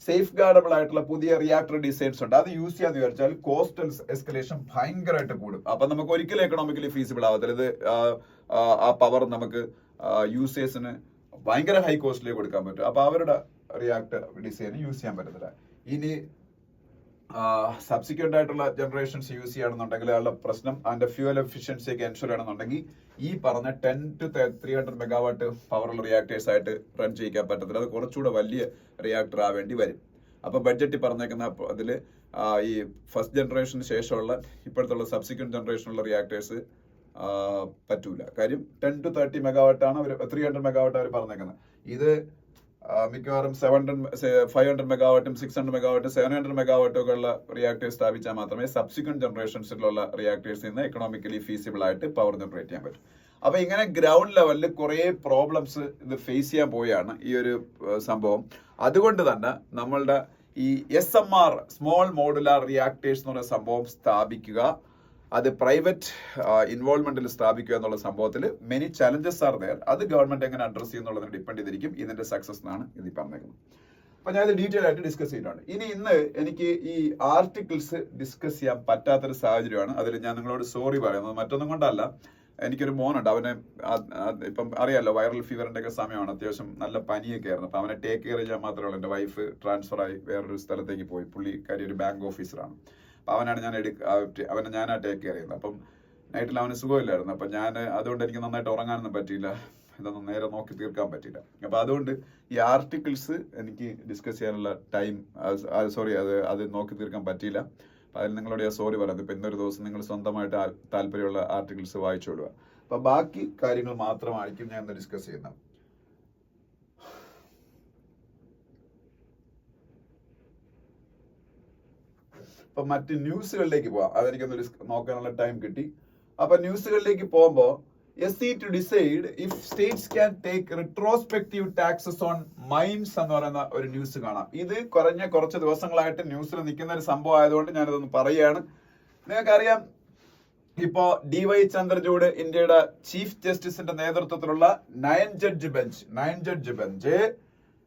സേഫ് ഗാർഡബിൾ ആയിട്ടുള്ള പുതിയ റിയാക്ടർ ഡിസൈൻസ് ഉണ്ട്. അത് യൂസ് ചെയ്യാന്ന് വിചാരിച്ചാൽ കോസ്റ്റൽ എസ്കലേഷൻ ഭയങ്കരമായിട്ട് കൂടും. അപ്പൊ നമുക്ക് ഒരിക്കലും എക്കണോമിക്കലി ഫീസിബിൾ ആവത്തില്ല. ഇത് ആ പവർ നമുക്ക് യൂസേഴ്സിന് ഭയങ്കര ഹൈ കോസ്റ്റിലേക്ക് കൊടുക്കാൻ പറ്റും. അപ്പൊ അവരുടെ റിയാക്ടർ ഡിസൈൻ യൂസ് ചെയ്യാൻ പറ്റത്തില്ല. ഇനി സബ്സിക്വന്റ് ആയിട്ടുള്ള ജനറേഷൻസ് യൂസ് ചെയ്യുകയാണെന്നുണ്ടെങ്കിൽ അയാളുടെ പ്രശ്നം, അതിന്റെ ഫ്യൂവൽ എഫിഷ്യൻസി ഒക്കെ എൻഷുർ ചെയ്യണമെന്നുണ്ടെങ്കിൽ ഈ പറഞ്ഞ 10 to 300 മെഗാവാട്ട് പവറുള്ള റിയാക്ടേഴ്സ് ആയിട്ട് റൺ ചെയ്യിക്കാൻ പറ്റത്തില്ല. അത് കുറച്ചുകൂടെ വലിയ റിയാക്ടർ ആവേണ്ടി വരും. അപ്പൊ ബഡ്ജറ്റ് പറഞ്ഞേക്കുന്ന അതില് ഈ ഫസ്റ്റ് ജനറേഷന് ശേഷമുള്ള ഇപ്പോഴത്തുള്ള സബ്സിക്വന്റ് ജനറേഷനുള്ള റിയാക്ടേഴ്സ് പറ്റൂല. കാര്യം 10 to 30 മെഗാവാട്ടാണ് അവർ, 300 മെഗാവാട്ട് അവർ പറഞ്ഞേക്കുന്നത്. ഇത് മിക്കവാറും 500 മെഗാവാട്ടും 600 മെഗാവാട്ടും 700 മെഗാവാട്ടും ഒക്കെ ഉള്ള റിയാക്ടേഴ്സ് സ്ഥാപിച്ചാൽ മാത്രമേ സബ്സിക്വന്റ് ജനറേഷൻസിലുള്ള റിയാക്ടേഴ്സിൽ നിന്ന് എക്കണോമിക്കലി ഫീസിബിൾ ആയിട്ട് പവർ ജനറേറ്റ് ചെയ്യാൻ പറ്റും. അപ്പൊ ഇങ്ങനെ ഗ്രൗണ്ട് ലെവലിൽ കുറെ പ്രോബ്ലംസ് ഇത് ഫേസ് ചെയ്യാൻ പോവുകയാണ് ഈ ഒരു സംഭവം. അതുകൊണ്ട് തന്നെ നമ്മളുടെ ഈ SMR, സ്മോൾ മോഡുലാർ റിയാക്ടേഴ്സ് എന്ന് പറയുന്ന സംഭവം സ്ഥാപിക്കുക, അത് പ്രൈവറ്റ് ഇൻവോൾവ്മെന്റിൽ സ്ഥാപിക്കുക എന്നുള്ള സംഭവത്തിൽ മെനി ചലഞ്ചസ് ആർ ദയർ. അത് ഗവൺമെന്റ് എങ്ങനെ അഡ്രസ് ചെയ്യുന്നുള്ളതിന് ഡിപ്പെൻഡ് ചെയ്തിരിക്കും ഇതിന്റെ സക്സസ് എന്നാണ് ഇത് പറഞ്ഞേക്കുന്നത്. അപ്പൊ ഞാൻ ഇത് ഡീറ്റെയിൽ ആയിട്ട് ഡിസ്കസ് ചെയ്തിട്ടുണ്ട്. ഇനി ഇന്ന് എനിക്ക് ഈ ആർട്ടിക്കിൾസ് ഡിസ്കസ് ചെയ്യാൻ പറ്റാത്തൊരു സാഹചര്യമാണ്. അതിൽ ഞാൻ നിങ്ങളോട് സോറി പറയുന്നത് മറ്റൊന്നും കൊണ്ടല്ല. എനിക്കൊരു മോനുണ്ട്, അവനെ ഇപ്പം അറിയാലോ, വൈറൽ ഫീവറിന്റെ ഒക്കെ സമയമാണ്, അത്യാവശ്യം നല്ല പനിയൊക്കെ ആയിരുന്നു. അപ്പൊ അവനെ ടേക്ക് കെയർ ചെയ്യാൻ മാത്രമേ ഉള്ളൂ. എന്റെ വൈഫ് ട്രാൻസ്ഫർ ആയി വേറൊരു സ്ഥലത്തേക്ക് പോയി. പുള്ളിക്കാരി ഒരു ബാങ്ക് ഓഫീസറാണ്. അപ്പൊ അവനാണ് അവനെ ഞാനാ ടേക്ക് കെയർ ചെയ്യുന്നത്. അപ്പം നൈറ്റിൽ അവന് സുഖമില്ലായിരുന്നു. അപ്പൊ ഞാൻ അതുകൊണ്ട് എനിക്ക് നന്നായിട്ട് ഉറങ്ങാനൊന്നും പറ്റിയില്ല. ഇതൊന്നും നേരെ നോക്കി തീർക്കാൻ പറ്റില്ല. അപ്പൊ അതുകൊണ്ട് ഈ ആർട്ടിക്കിൾസ് എനിക്ക് ഡിസ്കസ് ചെയ്യാനുള്ള ടൈം അത് നോക്കി തീർക്കാൻ പറ്റിയില്ല. അപ്പൊ അതിൽ നിങ്ങളോട് ഞാൻ സോറി പറയുന്നത്. ഇപ്പൊ ഇന്നൊരു ദിവസം നിങ്ങൾ സ്വന്തമായിട്ട് താല്പര്യമുള്ള ആർട്ടിക്കിൾസ് വായിച്ചോളുക. അപ്പൊ ബാക്കി കാര്യങ്ങൾ മാത്രമായിരിക്കും ഞാൻ ഇന്ന് ഡിസ്കസ് ചെയ്യുന്നത്. അപ്പൊ മറ്റ് ന്യൂസുകളിലേക്ക് പോവാം. അതെനിക്കൊന്ന് നോക്കാനുള്ള ടൈം കിട്ടി. അപ്പൊ ന്യൂസുകളിലേക്ക് പോകുമ്പോൾ SC to decide if states can take retrospective taxes on mines എന്ന് പറയുന്ന ഒരു ന്യൂസ് കാണാം. ഇത് കുറച്ച് ദിവസങ്ങളായിട്ട് ന്യൂസിൽ നിൽക്കുന്ന ഒരു സംഭവം ആയതുകൊണ്ട് ഞാനിതൊന്ന് പറയുകയാണ്. നിങ്ങൾക്കറിയാം, ഇപ്പോ DY ചന്ദ്രചൂഡ് ഇന്ത്യയുടെ ചീഫ് ജസ്റ്റിസിന്റെ നേതൃത്വത്തിലുള്ള 9 ജഡ്ജ് ബെഞ്ച്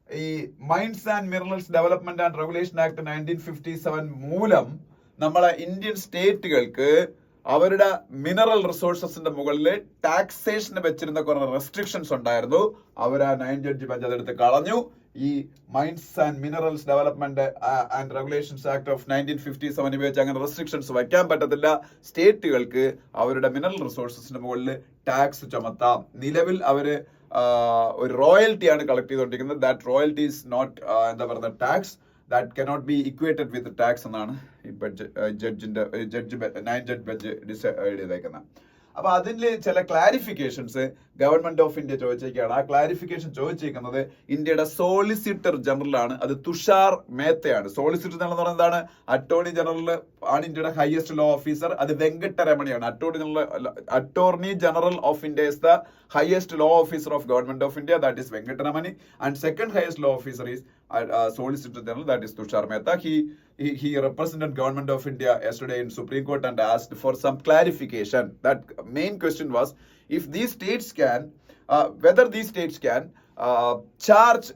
ഈ mines and minerals development and regulation act 1957 മൂലം നമ്മളെ ഇന്ത്യൻ സ്റ്റേറ്റുകൾക്ക് അവരുടെ മിനറൽ റിസോഴ്സസിന്റെ മുകളിൽ ടാക്സേഷന് വെച്ചിരുന്ന കുറെ റെസ്ട്രിക്ഷൻസ് ഉണ്ടായിരുന്നു. അവർ ആ 9 ജഡ്ജ് ബെഞ്ച് അതെടുത്ത് കളഞ്ഞു. ഈ mines and minerals development and regulations act of 1957 ഉപയോഗിച്ച് അങ്ങനെ റെസ്ട്രിക്ഷൻസ് വയ്ക്കാൻ പറ്റത്തില്ല. സ്റ്റേറ്റുകൾക്ക് അവരുടെ മിനറൽ റിസോഴ്സസിന്റെ മുകളിൽ ടാക്സ് ചുമത്താം. നിലവിൽ അവര് ഒരു റോയൽറ്റിയാണ് കളക്ട് ചെയ്തുകൊണ്ടിരിക്കുന്നത്. ദാറ്റ് റോയൽറ്റി ഈസ് നോട്ട് എന്താ പറയുക tax that cannot be equated with the tax എന്നാണ് ഈ 9 ജഡ്ജ് ബെഞ്ച് ഡിസൈഡ് ചെയ്തേക്കുന്നത്. അപ്പൊ അതിൽ ചില ക്ലാരിഫിക്കേഷൻസ് ഗവൺമെന്റ് ഓഫ് ഇന്ത്യ ചോദിച്ചേക്കാണ്. ആ ക്ലാരിഫിക്കേഷൻ ചോദിച്ചേക്കുന്നത് ഇന്ത്യയുടെ സോളിസിറ്റർ ജനറൽ ആണ്. അത് തുഷാർ മേത്തയാണ്. സോളിസിറ്റർ ജനറൽ എന്ന് പറയുന്നത് എന്താണ്? അറ്റോർണി ജനറൽ ആണ് ഇന്ത്യയുടെ ഹയസ്റ്റ് ലോ ഓഫീസർ. അത് വെങ്കട്ടരമണിയാണ്. Attorney general of India is the highest law officer of government of India, that is Venkataramani, and second highest law officer is Solicitor General, that is Tushar Mehta. He represented government of India yesterday in Supreme Court and asked for some clarification. That main question was if these states can, whether these states can charge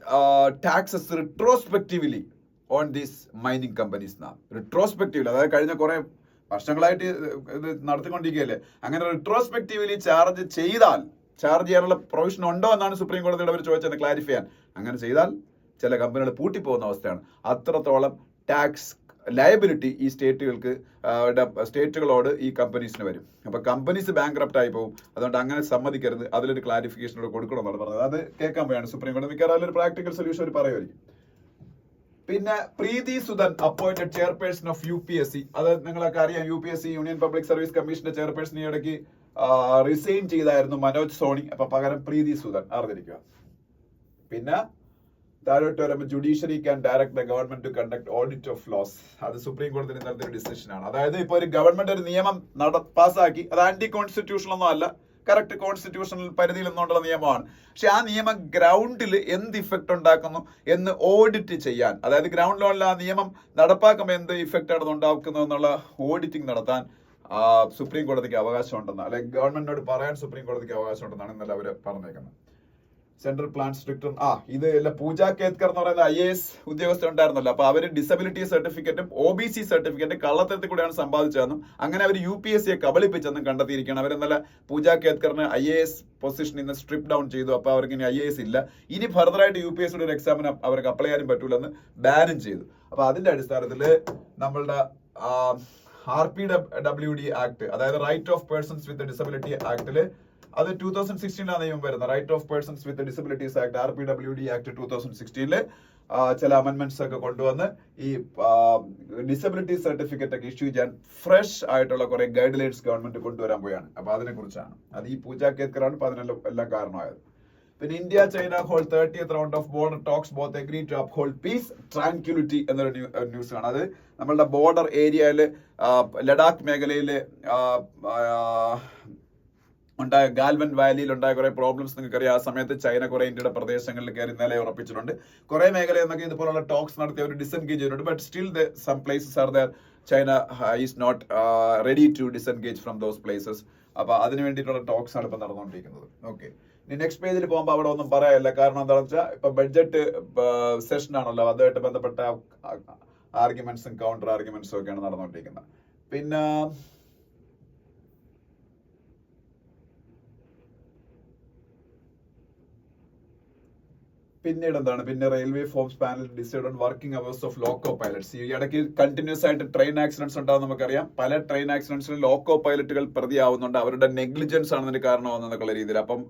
taxes retrospectively on these mining companies now. Retrospectively, അതായത് കഴിഞ്ഞ കുറെ വർഷങ്ങളായിട്ട് ഇത് നടത്തിക്കൊണ്ടിരിക്കുകയല്ലേ. അങ്ങനെ retrospectively charge ചെയ്യാനുള്ള provision ഉണ്ടോ എന്നാണ് supreme കോടതിയുടെ അവർ ചോദിച്ചത് ക്ലാരിഫൈ ചെയ്യാൻ. അങ്ങനെ ചെയ്താൽ ചില കമ്പനികൾ പൂട്ടിപ്പോകുന്ന അവസ്ഥയാണ്. അത്രത്തോളം ടാക്സ് ലയബിലിറ്റി ഈ സ്റ്റേറ്റുകളോട് ഈ കമ്പനീസിന് വരും. അപ്പൊ കമ്പനീസ് ബാങ്ക്രപ്റ്റ് ആയി പോകും. അതുകൊണ്ട് അങ്ങനെ സമ്മതിക്കരുത്. അതിലൊരു ക്ലാരിഫിക്കേഷൻ കൊടുക്കണമെന്നാണ് പറഞ്ഞത്. അത് കേൾക്കാൻ പോയാണ് സുപ്രീം കോടതി. മിക്കവാറും അതിലൊരു പ്രാക്ടിക്കൽ സൊല്യൂഷൻ അവർ പറയുമായിരിക്കും. പിന്നെ Preeti Sudhan appointed chairperson of UPSC. അത് നിങ്ങളൊക്കെ അറിയാം. UPSC യൂണിയൻ പബ്ലിക് സർവീസ് കമ്മീഷന്റെ ചെയർപേഴ്സൺ ഈ ഇടയ്ക്ക് റിസൈൻ ചെയ്തായിരുന്നു മനോജ് സോണി. അപ്പൊ പകരം പ്രീതി സുധൻ അറിഞ്ഞിരിക്കുക. പിന്നെ താഴോട്ട് വരുമ്പോൾ judiciary can direct the government to conduct audit of laws. അത് സുപ്രീം കോടതി ഇന്നത്തെ ഒരു ഡിസിഷൻ ആണ്. അതായത് ഇപ്പൊ ഒരു ഗവൺമെന്റ് ഒരു നിയമം പാസ്സാക്കി, അത് ആന്റി കോൺസ്റ്റിറ്റ്യൂഷണൽ ഒന്നും അല്ല, കറക്റ്റ് കോൺസ്റ്റിറ്റ്യൂഷണൽ പരിധിയിൽ നിന്നുകൊണ്ടുള്ള നിയമമാണ്. പക്ഷെ ആ നിയമം ഗ്രൗണ്ടിൽ എന്ത് ഇഫക്റ്റ് ഉണ്ടാക്കുന്നു എന്ന് ഓഡിറ്റ് ചെയ്യാൻ, അതായത് ഗ്രൗണ്ട് ലെവലിൽ ആ നിയമം നടപ്പാക്കുമ്പോൾ എന്ത് ഇഫക്റ്റ് ആണ് ഉണ്ടാക്കുന്നത് എന്നുള്ള ഓഡിറ്റിംഗ് നടത്താൻ സുപ്രീം കോടതിക്ക് അവകാശമുണ്ടെന്ന്, അല്ലെങ്കിൽ ഗവൺമെന്റിനോട് പറയാൻ സുപ്രീം കോടതിക്ക് അവകാശമുണ്ടെന്നാണ് ഇന്നലെ അവര് പറഞ്ഞേക്കുന്നത്. സെൻട്രൽ പ്ലാൻ സ്ട്രിക്ടർ ഇത് പൂജ കേത്കർ എന്ന് പറയുന്ന IAS ഉദ്യോഗസ്ഥ ഉണ്ടായിരുന്നല്ലോ. അപ്പൊ അവര് ഡിസബിലിറ്റി സർട്ടിഫിക്കറ്റും OBC സർട്ടിഫിക്കറ്റും കള്ളത്തരത്തിൽ കൂടെയാണ് സമ്പാദിച്ചതെന്നും അങ്ങനെ അവർ UPSCയെ കബളിപ്പിച്ചെന്നും കണ്ടെത്തിയിരിക്കുകയാണ്. അവരെന്നല്ല പൂജ കേത്കറിന് IAS പൊസിഷൻ ഇന്ന് സ്ട്രിപ്പ് ഡൗൺ ചെയ്തു. അപ്പൊ അവർക്ക് ഇനി IAS ഇല്ല. ഇനി ഫർദറായിട്ട് UPSCയുടെ ഒരു എക്സാമിന് അവർക്ക് അപ്ലൈ ചെയ്യാനും പറ്റൂലെന്ന് ബാനും ചെയ്തു. അപ്പൊ അതിന്റെ അടിസ്ഥാനത്തിൽ നമ്മളുടെ RPWD ആക്ട്, അതായത് right of persons with disability ആക്ടില്, അത് 2016 നിയമം വരുന്നത്. Right of persons with disabilities act RPWD act 2016 ചില അമെന്റ്മെന്റ്സ് ഒക്കെ കൊണ്ടുവന്ന് ഈ ഡിസബിലിറ്റി സർട്ടിഫിക്കറ്റ് ഒക്കെ ഇഷ്യൂ ചെയ്യാൻ ഫ്രഷ് ആയിട്ടുള്ള കുറെ ഗൈഡ് ലൈൻസ് ഗവൺമെന്റ് കൊണ്ടുവരാൻ പോയാണ്. അപ്പൊ അതിനെ കുറിച്ചാണ്. അത് ഈ പൂജ കേത്കറാണ് ഇപ്പൊ അതിനെല്ലാം കാരണമായത്. പിന്നെ India China hold 30th round of border talks both agree to uphold peace tranquillity എന്നൊരു ന്യൂസ് ആണ്. അത് നമ്മളുടെ ബോർഡർ ഏരിയയില് ലഡാക്ക് മേഖലയില് ഉണ്ടായ ഗാൽവൻ വാലിയിൽ ഉണ്ടായ കുറെ പ്രോബ്ലംസ് നിങ്ങൾക്കറിയാം. ആ സമയത്ത് ചൈന കുറെ ഇന്ത്യയുടെ പ്രദേശങ്ങളിൽ കയറി നില ഉറപ്പിച്ചിട്ടുണ്ട്. കുറെ മേഖല എന്നൊക്കെ ഇതുപോലുള്ള ടോക്സ് നടത്തി അവർ ഡിസെൻഗേജ് ചെയ്തിട്ടുണ്ട്. But still some places are there China is not ready to disengage from those places. അപ്പൊ അതിന് വേണ്ടിയിട്ടുള്ള ടോക്സ് ആണ് ഇപ്പൊ നടന്നുകൊണ്ടിരിക്കുന്നത്. ഓക്കെ, ഇനി നെക്സ്റ്റ് പേജിൽ പോകുമ്പോൾ അവിടെ ഒന്നും പറയാനില്ല. കാരണം എന്താണെന്ന് വെച്ചാൽ ഇപ്പൊ ബഡ്ജറ്റ് സെഷൻ ആണല്ലോ, അതുമായിട്ട് ബന്ധപ്പെട്ട ആർഗ്യുമെന്റ്സും കൗണ്ടർ ആർഗ്യുമെന്റ്സും ഒക്കെയാണ് നടന്നുകൊണ്ടിരിക്കുന്നത്. പിന്നെ പിന്നീട് എന്താണ്, പിന്നെ railway forms panel decide on working hours of loco pilots. ഈ ഇടയ്ക്ക് കണ്ടിന്യൂസ് ആയിട്ട് ട്രെയിൻ ആക്സിഡൻസ് ഉണ്ടാവും നമുക്കറിയാം. പല ട്രെയിൻ ആക്സിഡൻസിലും ലോക്കോ പൈലറ്റുകൾ പ്രതിയാവുന്നുണ്ട്. അവരുടെ നെഗ്ലിജൻസ് ആണ് ഇതിന് കാരണമാകുന്നതൊക്കെയുള്ള രീതിയിൽ. അപ്പം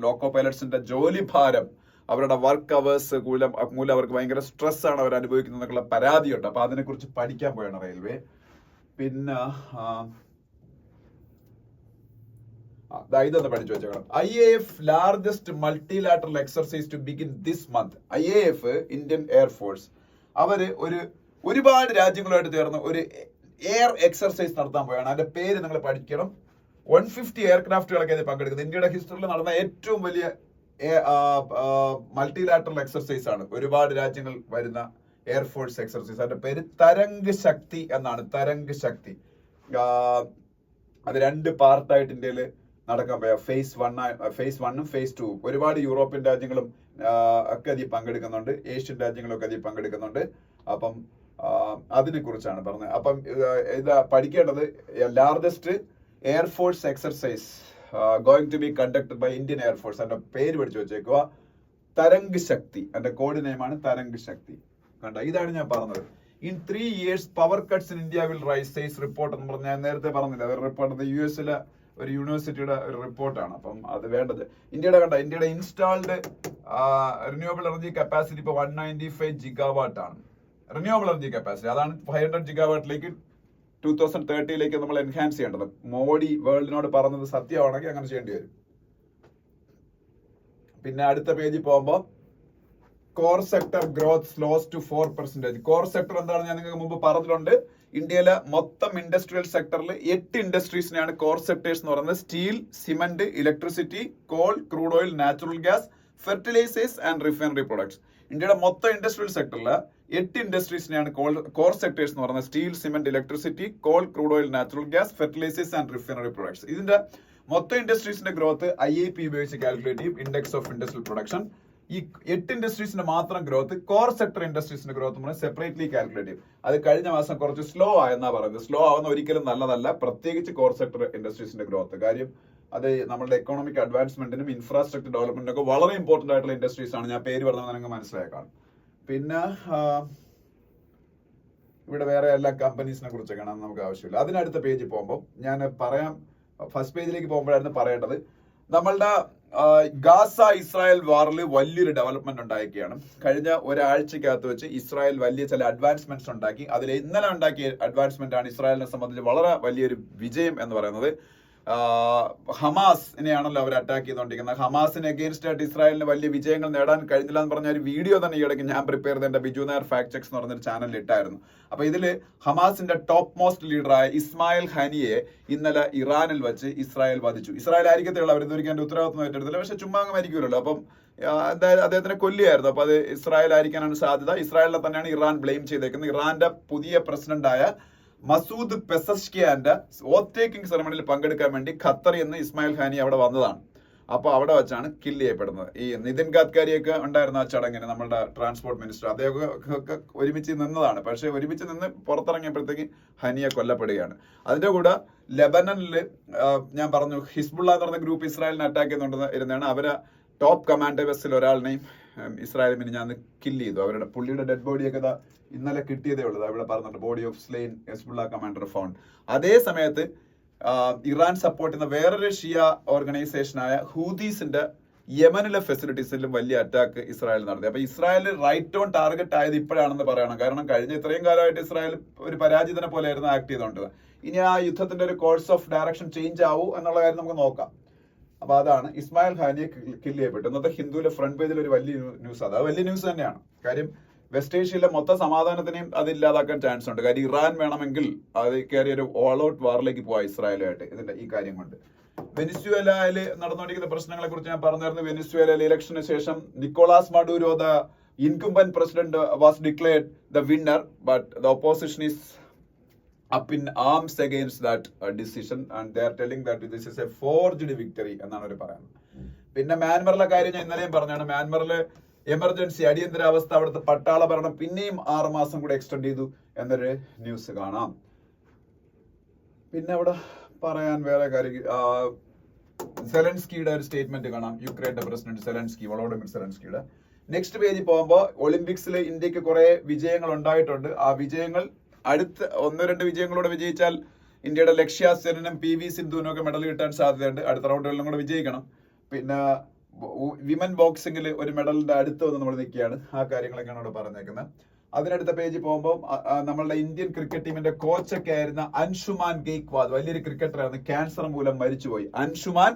ലോക്കോ പൈലറ്റ്സിന്റെ ജോലി ഭാരം, അവരുടെ വർക്ക് അവേഴ്സ് മൂലം അവർക്ക് ഭയങ്കര സ്ട്രെസ് ആണ് അവർ അനുഭവിക്കുന്നതൊക്കെയുള്ള പരാതിയുണ്ട്. അപ്പൊ അതിനെക്കുറിച്ച് പഠിക്കാൻ പോയാണ് റെയിൽവേ. പിന്നെ ഇതൊന്ന് പഠിച്ചു വെച്ചേക്കണം. IAF largest multilateral exercise to begin this month. IAF Indian air force അവര് ഒരുപാട് രാജ്യങ്ങളുമായിട്ട് ചേർന്ന് ഒരു എയർ എക്സർസൈസ് നടത്താൻ പോയാണ്. അതിന്റെ പേര് നിങ്ങൾ പഠിക്കണം. 150 എയർക്രാഫ്റ്റുകളൊക്കെ അതിൽ പങ്കെടുക്കുന്നത്. ഇന്ത്യയുടെ ഹിസ്റ്ററിയിൽ നടന്ന ഏറ്റവും വലിയ മൾട്ടിലാറ്ററൽ എക്സർസൈസ് ആണ്. ഒരുപാട് രാജ്യങ്ങൾ വരുന്ന എയർഫോഴ്സ് എക്സർസൈസ്. അതിന്റെ പേര് തരംഗ് ശക്തി എന്നാണ്. തരംഗ് ശക്തി. അത് 2 പാർട്ടായിട്ട് ഇന്ത്യയിൽ നടക്കാൻ പോയ ഫേസ് 1ഉം ഫേസ് 2. ഒരുപാട് യൂറോപ്യൻ രാജ്യങ്ങളും ഒക്കെ അതിൽ പങ്കെടുക്കുന്നുണ്ട്. ഏഷ്യൻ രാജ്യങ്ങളൊക്കെ അതിൽ പങ്കെടുക്കുന്നുണ്ട്. അപ്പം അതിനെ കുറിച്ചാണ് പറഞ്ഞത്. അപ്പം ഇത് പഠിക്കേണ്ടത് largest air force exercise going to be conducted by Indian air force. അതിന്റെ പേര് പഠിച്ചു വെച്ചേക്കുക, തരംഗ് ശക്തി. അതിന്റെ കോഡ് നെയിമാണ് തരംഗ് ശക്തി. കണ്ട, ഇതാണ് ഞാൻ പറഞ്ഞത്. In 3 years, power cuts in India will rise, says report എന്ന് പറഞ്ഞാൽ ഞാൻ നേരത്തെ പറഞ്ഞില്ല. ഒരു റിപ്പോർട്ട് US ഒരു യൂണിവേഴ്സിറ്റിയുടെ ഒരു റിപ്പോർട്ടാണ്. അപ്പം അത് വേണ്ടത് ഇന്ത്യയുടെ ഇൻസ്റ്റാൾഡ് റിന്യൂവബിൾ എനർജി കപ്പാസിറ്റി ഇപ്പോൾ 195 ജിഗാവാട്ട് ആണ്. റിന്യൂവബിൾ എനർജി കപ്പാസിറ്റി അതാണ് 500 ജിഗാവാട്ടിലേക്ക് 2030 നമ്മൾ എൻഹാൻസ് ചെയ്യേണ്ടത്. മോഡി വേൾഡിനോട് പറഞ്ഞത് സത്യമാണെങ്കിൽ അങ്ങനെ ചെയ്യേണ്ടി വരും. പിന്നെ അടുത്ത പേജിൽ പോകുമ്പോൾ core sector growth slows to 4%. Core sector എന്താണെന്ന് ഞാൻ നിങ്ങൾക്ക് മുമ്പ് പറഞ്ഞിട്ടുണ്ട്. ഇന്ത്യയിലെ മൊത്തം ഇൻഡസ്ട്രിയൽ സെക്ടറിൽ 8 ഇൻഡസ്ട്രീസിനെയാണ് കോർ സെക്ടേഴ്സ് എന്ന് പറയുന്നത്. Steel, cement, electricity, coal, crude oil, natural gas, fertilisers and refinery products. ഇന്ത്യയുടെ മൊത്തം ഇൻഡസ്ട്രിയൽ സെക്ടറിൽ 8 ഇൻഡസ്ട്രീസിനെയാണ് കോർ സെക്ടേഴ്സ് എന്ന് പറയുന്നത്. Steel, cement, electricity, coal, crude oil, natural gas, fertilisers and refinery products. ഇതിന്റെ മൊത്തം ഇൻഡസ്ട്രീസിന്റെ ഗ്രോത്ത് IIP ഉപയോഗിച്ച് കാൽക്കുലേറ്റ് ചെയ്യും. Index of industrial production. ഈ 8 ഇൻഡസ്ട്രീസിന്റെ മാത്രം ഗ്രോത്ത്, കോർ സെക്ടർ ഇൻഡസ്ട്രീസിന്റെ ഗ്രോത്ത് നമ്മൾ സെപ്പറേറ്റ്ലി കാൽക്കുലേറ്റ് ചെയ്യും. അത് കഴിഞ്ഞ മാസം കുറച്ച് സ്ലോ ആയെന്നാ പറയുന്നത്. സ്ലോ ആവുന്ന ഒരിക്കലും നല്ലതല്ല, പ്രത്യേകിച്ച് കോർ സെക്ടർ ഇൻഡസ്ട്രീസിന്റെ ഗ്രോത്ത്. കാര്യം അത് നമ്മുടെ എക്കണോമിക് അഡ്വാൻസ്മെന്റിനും ഇൻഫ്രാസ്ട്രക്ചർ ഡെവലപ്മെന്റിനും ഒക്കെ വളരെ ഇമ്പോർട്ടന്റ് ആയിട്ടുള്ള ഇൻഡസ്ട്രീസ് ആണ്. ഞാൻ പേര് പറഞ്ഞാൽ നിങ്ങൾക്ക് മനസ്സിലാക്കാം. പിന്നെ ഇവിടെ വേറെ എല്ലാ കമ്പനീസിനെ കുറിച്ചൊക്കെയാണ് നമുക്ക് ആവശ്യമില്ല. അതിനടുത്ത പേജിൽ പോകുമ്പോൾ ഞാൻ പറയാം. ഫസ്റ്റ് പേജിലേക്ക് പോകുമ്പോഴായിരുന്നു പറയേണ്ടത്. നമ്മളുടെ ഗാസ ഇസ്രായേൽ വാറിൽ വലിയൊരു ഡെവലപ്മെന്റ് ഉണ്ടായിരിക്കുകയാണ്. കഴിഞ്ഞ ഒരാഴ്ചക്കകത്ത് വെച്ച് ഇസ്രായേൽ വലിയ ചില അഡ്വാൻസ്മെന്റ്സ് ഉണ്ടാക്കി. അതിൽ ഇന്നലെ ഉണ്ടാക്കിയ അഡ്വാൻസ്മെന്റ് ആണ് ഇസ്രായേലിനെ സംബന്ധിച്ച് വളരെ വലിയൊരു വിജയം എന്ന് പറയുന്നത്. ഹമാസിനെയാണല്ലോ അവർ അറ്റാക്ക് ചെയ്തുകൊണ്ടിരിക്കുന്നത്. ഹമാസിന് അഗെയിൻസ്റ്റ് ആയിട്ട് ഇസ്രായേലിന് വലിയ വിജയങ്ങൾ നേടാൻ കഴിഞ്ഞില്ല എന്ന് പറഞ്ഞ ഒരു വീഡിയോ തന്നെ ഈ ഇടയ്ക്ക് ഞാൻ പ്രിപ്പയർ ചെയ്ത് എന്റെ ബിജു നായർ ഫാക്ട് ചെക്സ് എന്ന് പറഞ്ഞൊരു ചാനലിൽ ഇട്ടായിരുന്നു. അപ്പൊ ഇതില് ഹമാസിന്റെ ടോപ്പ് മോസ്റ്റ് ലീഡറായ ഇസ്മായിൽ ഹാനിയെ ഇന്നലെ ഇറാനിൽ വെച്ച് ഇസ്രായേൽ വധിച്ചു. ഇസ്രായേൽ ആയിരിക്കത്തുള്ളൂ, അവർ ഇതുവരെയ്ക്ക് അതിന്റെ ഉത്തരവാദിത്വം ഏറ്റെടുത്തില്ല. പക്ഷെ ചുമ്മാ അങ്ങ് മരിക്കുമല്ലോ. അപ്പം അദ്ദേഹത്തിനെ കൊല്ലിയായിരുന്നു. അപ്പൊ അത് ഇസ്രായേൽ ആയിരിക്കാനാണ് സാധ്യത. ഇസ്രായേലിനെ തന്നെയാണ് ഇറാൻ ബ്ലെയിം ചെയ്തേക്കുന്നത്. ഇറാന്റെ പുതിയ പ്രസിഡന്റായ മസൂദ് പെസഷ്കിയാന്റെ ഓത്ത് ടേക്കിംഗ് സെറമണിയിൽ പങ്കെടുക്കാൻ വേണ്ടി ഖത്തറിൽ നിന്ന് ഇസ്മായിൽ ഹാനി അവിടെ വന്നതാണ്. അപ്പൊ അവിടെ വെച്ചാണ് കില്ല് ചെയ്യപ്പെടുന്നത്. ഈ നിതിൻ ഗഡ്കരിയൊക്കെ ഉണ്ടായിരുന്ന ആ ചടങ്ങിന്, നമ്മളുടെ ട്രാൻസ്പോർട്ട് മിനിസ്റ്റർ, അദ്ദേഹമൊക്കെ ഒരുമിച്ച് നിന്നതാണ്. പക്ഷെ ഒരുമിച്ച് നിന്ന് പുറത്തിറങ്ങിയപ്പോഴത്തേക്ക് ഹനിയെ കൊല്ലപ്പെടുകയാണ്. അതിന്റെ കൂടെ ലെബനനിൽ ഞാൻ പറഞ്ഞു ഹിസ്ബുള്ള എന്ന് പറഞ്ഞ ഗ്രൂപ്പ് ഇസ്രായേലിനെ അറ്റാക്ക് ചെയ്യുന്നുണ്ടെന്ന് അവരെ ടോപ്പ് കമാൻഡേഴ്സിൽ ഒരാളിനെയും ഇസ്രായേൽ മിനിഞ്ഞാന്ന് കില്ല് ചെയ്തു. പുള്ളിയുടെ ഡെഡ് ബോഡിയൊക്കെ ഇന്നലെ കിട്ടിയതേ ഉള്ളൂ. അവിടെ പറഞ്ഞിട്ട് body of slain Hezbollah commander found. അതേ സമയത്ത് ഇറാൻ സപ്പോർട്ട് ചെയ്യുന്ന വേറൊരു ഷിയ ഓർഗനൈസേഷനായ ഹൂതീസിന്റെ യമനിലെ ഫെസിലിറ്റീസിലും വലിയ അറ്റാക്ക് ഇസ്രായേൽ നടത്തി. അപ്പൊ ഇസ്രായേൽ റൈറ്റ് ഓൺ ടാർഗറ്റ് ആയത് ഇപ്പോഴാണെന്ന് പറയണം. കാരണം കഴിഞ്ഞ ഇത്രയും കാലമായിട്ട് ഇസ്രായേൽ ഒരു പരാജിതനെ പോലെയായിരുന്നു ആക്ട് ചെയ്തുകൊണ്ടത്. ഇനി ആ യുദ്ധത്തിന്റെ ഒരു കോഴ്സ് ഓഫ് ഡയറക്ഷൻ ചേഞ്ച് ആവൂ എന്നുള്ള കാര്യം നമുക്ക് നോക്കാം. അപ്പൊ അതാണ് ഇസ്മായിൽ ഹാനിയെ കില്ല് ചെയ്യപ്പെട്ടു. ഇന്നത്തെ ഹിന്ദുവിലെ ഫ്രണ്ട് പേജിൽ ഒരു വലിയ ന്യൂസ്. അത് വലിയ ന്യൂസ് തന്നെയാണ്. കാര്യം വെസ്റ്റ് ഏഷ്യയിലെ മൊത്തം സമാധാനത്തിനെയും അത് ഇല്ലാതാക്കാൻ ചാൻസ് ഉണ്ട്. കാര്യം ഇറാൻ വേണമെങ്കിൽ അത് കയറി ഒരു ഓൾ ഔട്ട് വാറിലേക്ക് പോവാ ഇസ്രായേലുമായിട്ട് ഇതിന്റെ ഈ കാര്യം കൊണ്ട്. വെനിസ്വേലയിൽ നടന്നുകൊണ്ടിരിക്കുന്ന പ്രശ്നങ്ങളെ കുറിച്ച് ഞാൻ പറഞ്ഞായിരുന്നു. വെനിസ്വേലയിൽ ഇലക്ഷന് ശേഷം Nicolas Maduro, the incumbent president, was declared the winner, but the opposition is up in arms against that decision and they are telling that this is a forged victory എന്നാണ് അവർ പറയുന്നത്. പിന്നെ മ്യാൻമറിലെ കാര്യം ഞാൻ ഇന്നലെയും പറഞ്ഞാണ്. മ്യാൻമറിലെ എമർജൻസി അടിയന്തരാവസ്ഥ, അവിടുത്തെ പട്ടാള ഭരണം പിന്നെയും 6 മാസം കൂടെ എക്സ്റ്റെൻഡ് ചെയ്തു എന്നൊരു ന്യൂസ് കാണാം. പിന്നെ അവിടെ പറയാൻ വേറെ കാര്യം, സെലൻസ്കിയുടെ ഒരു സ്റ്റേറ്റ്മെന്റ് കാണാം. യുക്രൈന്റെ പ്രസിഡന്റ് സെലൻസ്കി, വളോഡിമിർ സെലൻസ്കിയുടെ. നെക്സ്റ്റ് പേജിൽ പോകുമ്പോൾ ഒളിമ്പിക്സിൽ ഇന്ത്യക്ക് കുറെ വിജയങ്ങൾ ഉണ്ടായിട്ടുണ്ട്. ആ വിജയങ്ങൾ അടുത്ത 1-2 വിജയങ്ങളോടെ വിജയിച്ചാൽ ഇന്ത്യയുടെ ലക്ഷ്യ സെനും PV സിന്ധുവിനും ഒക്കെ മെഡൽ കിട്ടാൻ സാധ്യതയുണ്ട്. അടുത്ത റൗണ്ടുകളിലും കൂടെ വിജയിക്കണം. പിന്നെ വിമൻ ബോക്സിംഗിൽ ഒരു മെഡലിന്റെ അടുത്ത് വന്ന് നമ്മൾ നിൽക്കുകയാണ്. ആ കാര്യങ്ങളൊക്കെയാണ് അവിടെ പറഞ്ഞേക്കുന്നത്. അതിനടുത്ത പേജിൽ പോകുമ്പോൾ നമ്മളുടെ ഇന്ത്യൻ ക്രിക്കറ്റ് ടീമിന്റെ കോച്ചൊക്കെ ആയിരുന്ന അൻഷുമാൻ ഗെയ്ക്വാദ്, വലിയൊരു ക്രിക്കറ്ററായിരുന്നു, ക്യാൻസർ മൂലം മരിച്ചുപോയി. Anshuman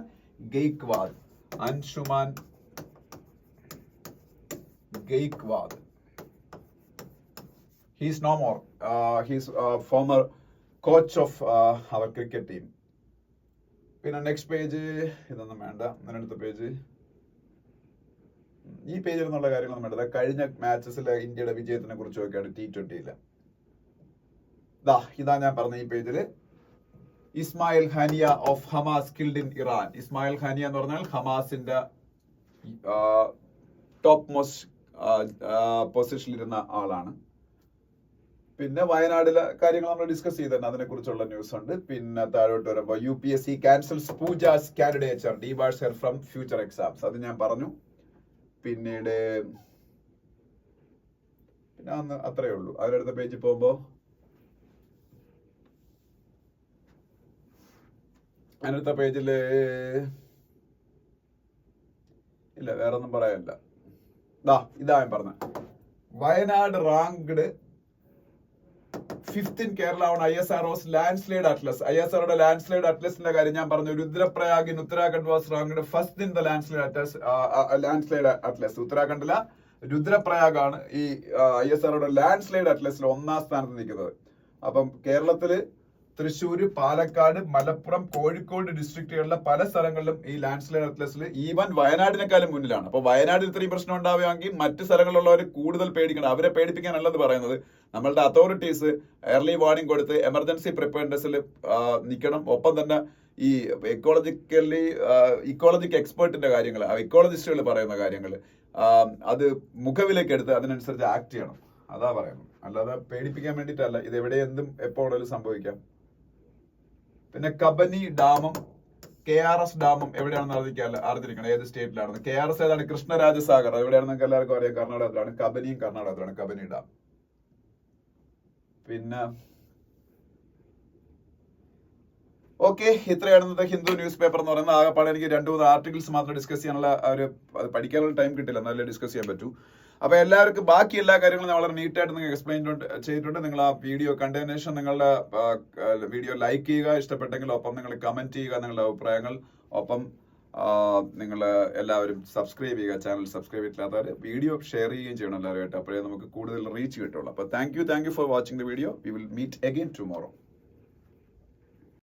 Gaekwad he's no more. He's former coach of our cricket team. പിന്നെ നെക്സ്റ്റ് പേജ് ഇതൊന്നും വേണ്ട. അതിനടുത്ത പേജ്, ഈ പേജിൽ നിന്നുള്ള കാര്യങ്ങളൊന്നും വേണ്ട. കഴിഞ്ഞ മാച്ചസിലെ ഇന്ത്യയുടെ വിജയത്തിനെ കുറിച്ച് നോക്കിയാണ് T20. ഇതാ ഞാൻ പറഞ്ഞ ഈ പേജില് Ismail Haniyeh of Hamas killed in Iran. Ismail Haniyeh എന്ന് പറഞ്ഞാൽ ഹമാസിന്റെ ടോപ്പ് മോസ്റ്റ് പൊസിഷനിലിരുന്ന ആളാണ്. പിന്നെ വയനാടിലെ കാര്യങ്ങൾ നമ്മൾ ഡിസ്കസ് ചെയ്തിട്ടുണ്ട്, അതിനെ കുറിച്ചുള്ള ന്യൂസ് ഉണ്ട്. പിന്നെ താഴോട്ട് വരുമ്പോൾ UPSC cancels Pooja's candidature debars her from future exams, അത് ഞാൻ പറഞ്ഞു. പിന്നീട് അന്ന് അത്രയേ ഉള്ളൂ. അതിനടുത്ത പേജിൽ പോകുമ്പോ അതിനടുത്ത പേജില് ഇല്ല, വേറെ ഒന്നും പറയാനില്ല. ഇതാ ഞാൻ പറഞ്ഞ Wayanad ranked 5th in Kerala on ISRO's landslide atlas. ISROയുടെ ലാൻഡ്സ്ലൈഡ് അറ്റ്ലസിന്റെ കാര്യം ഞാൻ പറഞ്ഞു. Rudraprayag in Uttarakhand was ranked first in the landslide atlas. ഉത്തരാഖണ്ഡിലെ രുദ്രപ്രയാഗ് ആണ് ഈ ISROയുടെ ലാൻഡ്സ്ലൈഡ് അറ്റ്ലസിൽ 1ാം സ്ഥാനത്ത് നിൽക്കുന്നത്. അപ്പം കേരളത്തില് തൃശ്ശൂര്, പാലക്കാട്, മലപ്പുറം, കോഴിക്കോട് ഡിസ്ട്രിക്റ്റുകളിലെ പല സ്ഥലങ്ങളിലും ഈ ലാൻഡ്സ്ലൈഡ് അറ്റ്ലസിൽ ഈവൻ വയനാടിനേക്കാളും മുന്നിലാണ്. അപ്പൊ വയനാടിൽ ഇത്രയും പ്രശ്നം ഉണ്ടാവുകയാണെങ്കിൽ മറ്റ് സ്ഥലങ്ങളിലുള്ളവർ കൂടുതൽ പേടിക്കണം. അവരെ പേടിപ്പിക്കാനല്ലത് പറയുന്നത്. നമ്മളുടെ അതോറിറ്റീസ് എർലി വാർണിംഗ് കൊടുത്ത് എമർജൻസി പ്രിപ്പയർനെസ്സിൽ നിൽക്കണം. ഒപ്പം തന്നെ ഈ ഇക്കോളജിക് എക്സ്പേർട്ടിന്റെ കാര്യങ്ങൾ, ഇക്കോളജിസ്റ്റുകൾ പറയുന്ന കാര്യങ്ങൾ അത് മുഖവിലേക്ക് എടുത്ത് അതിനനുസരിച്ച് ആക്ട് ചെയ്യണം. അതാ പറയുന്നത്, അല്ലാതെ പേടിപ്പിക്കാൻ വേണ്ടിയിട്ടല്ല. ഇത് എവിടെ എന്തും എപ്പോഴും സംഭവിക്കാം. പിന്നെ കബനി ഡാമും KRS ഡാമും എവിടെയാണെന്ന് അറിഞ്ഞിരിക്കണം, ഏത് സ്റ്റേറ്റിലാണെന്ന്. KRS ഏതാണ്? കൃഷ്ണരാജസാഗർ. എവിടെയാണെന്ന് നമുക്ക് എല്ലാവർക്കും അറിയാം, കർണാടകത്തിലാണ്. കബനിയും കർണാടകത്തിലാണ്, കബനി ഡാം. പിന്നെ ഓക്കെ, ഇത്രയാണ് ഇന്നത്തെ ഹിന്ദു ന്യൂസ് പേപ്പർ എന്ന് പറയുന്നത്. ആകെപ്പാടെ എനിക്ക് 2-3 ആർട്ടിക്കിൾസ് മാത്രം ഡിസ്കസ് ചെയ്യാനുള്ള അത് പഠിക്കാനുള്ള ടൈം കിട്ടില്ല, എന്നാലേ ഡിസ്കസ് ചെയ്യാൻ പറ്റൂ. അപ്പൊ എല്ലാവർക്കും ബാക്കി എല്ലാ കാര്യങ്ങളും വളരെ നീറ്റായിട്ട് നിങ്ങൾ എക്സ്പ്ലെയിൻ ചെയ്തിട്ടുണ്ട്. നിങ്ങൾ ആ വീഡിയോ കണ്ടതിന് ശേഷം നിങ്ങളുടെ വീഡിയോ ലൈക്ക് ചെയ്യുക, ഇഷ്ടപ്പെട്ടെങ്കിൽ. ഒപ്പം നിങ്ങൾ കമന്റ് ചെയ്യുക നിങ്ങളുടെ അഭിപ്രായങ്ങൾ. ഒപ്പം നിങ്ങൾ എല്ലാവരും സബ്സ്ക്രൈബ് ചെയ്യുക, ചാനൽ സബ്സ്ക്രൈബ് ചെയ്തില്ലാത്തവർ വീഡിയോ ഷെയർ ചെയ്യുകയും ചെയ്യണം എല്ലാവരുമായിട്ട്. അപ്പോഴേ നമുക്ക് കൂടുതൽ റീച്ച് കിട്ടുള്ളൂ. അപ്പോൾ thank you for watching the video. We will meet again tomorrow.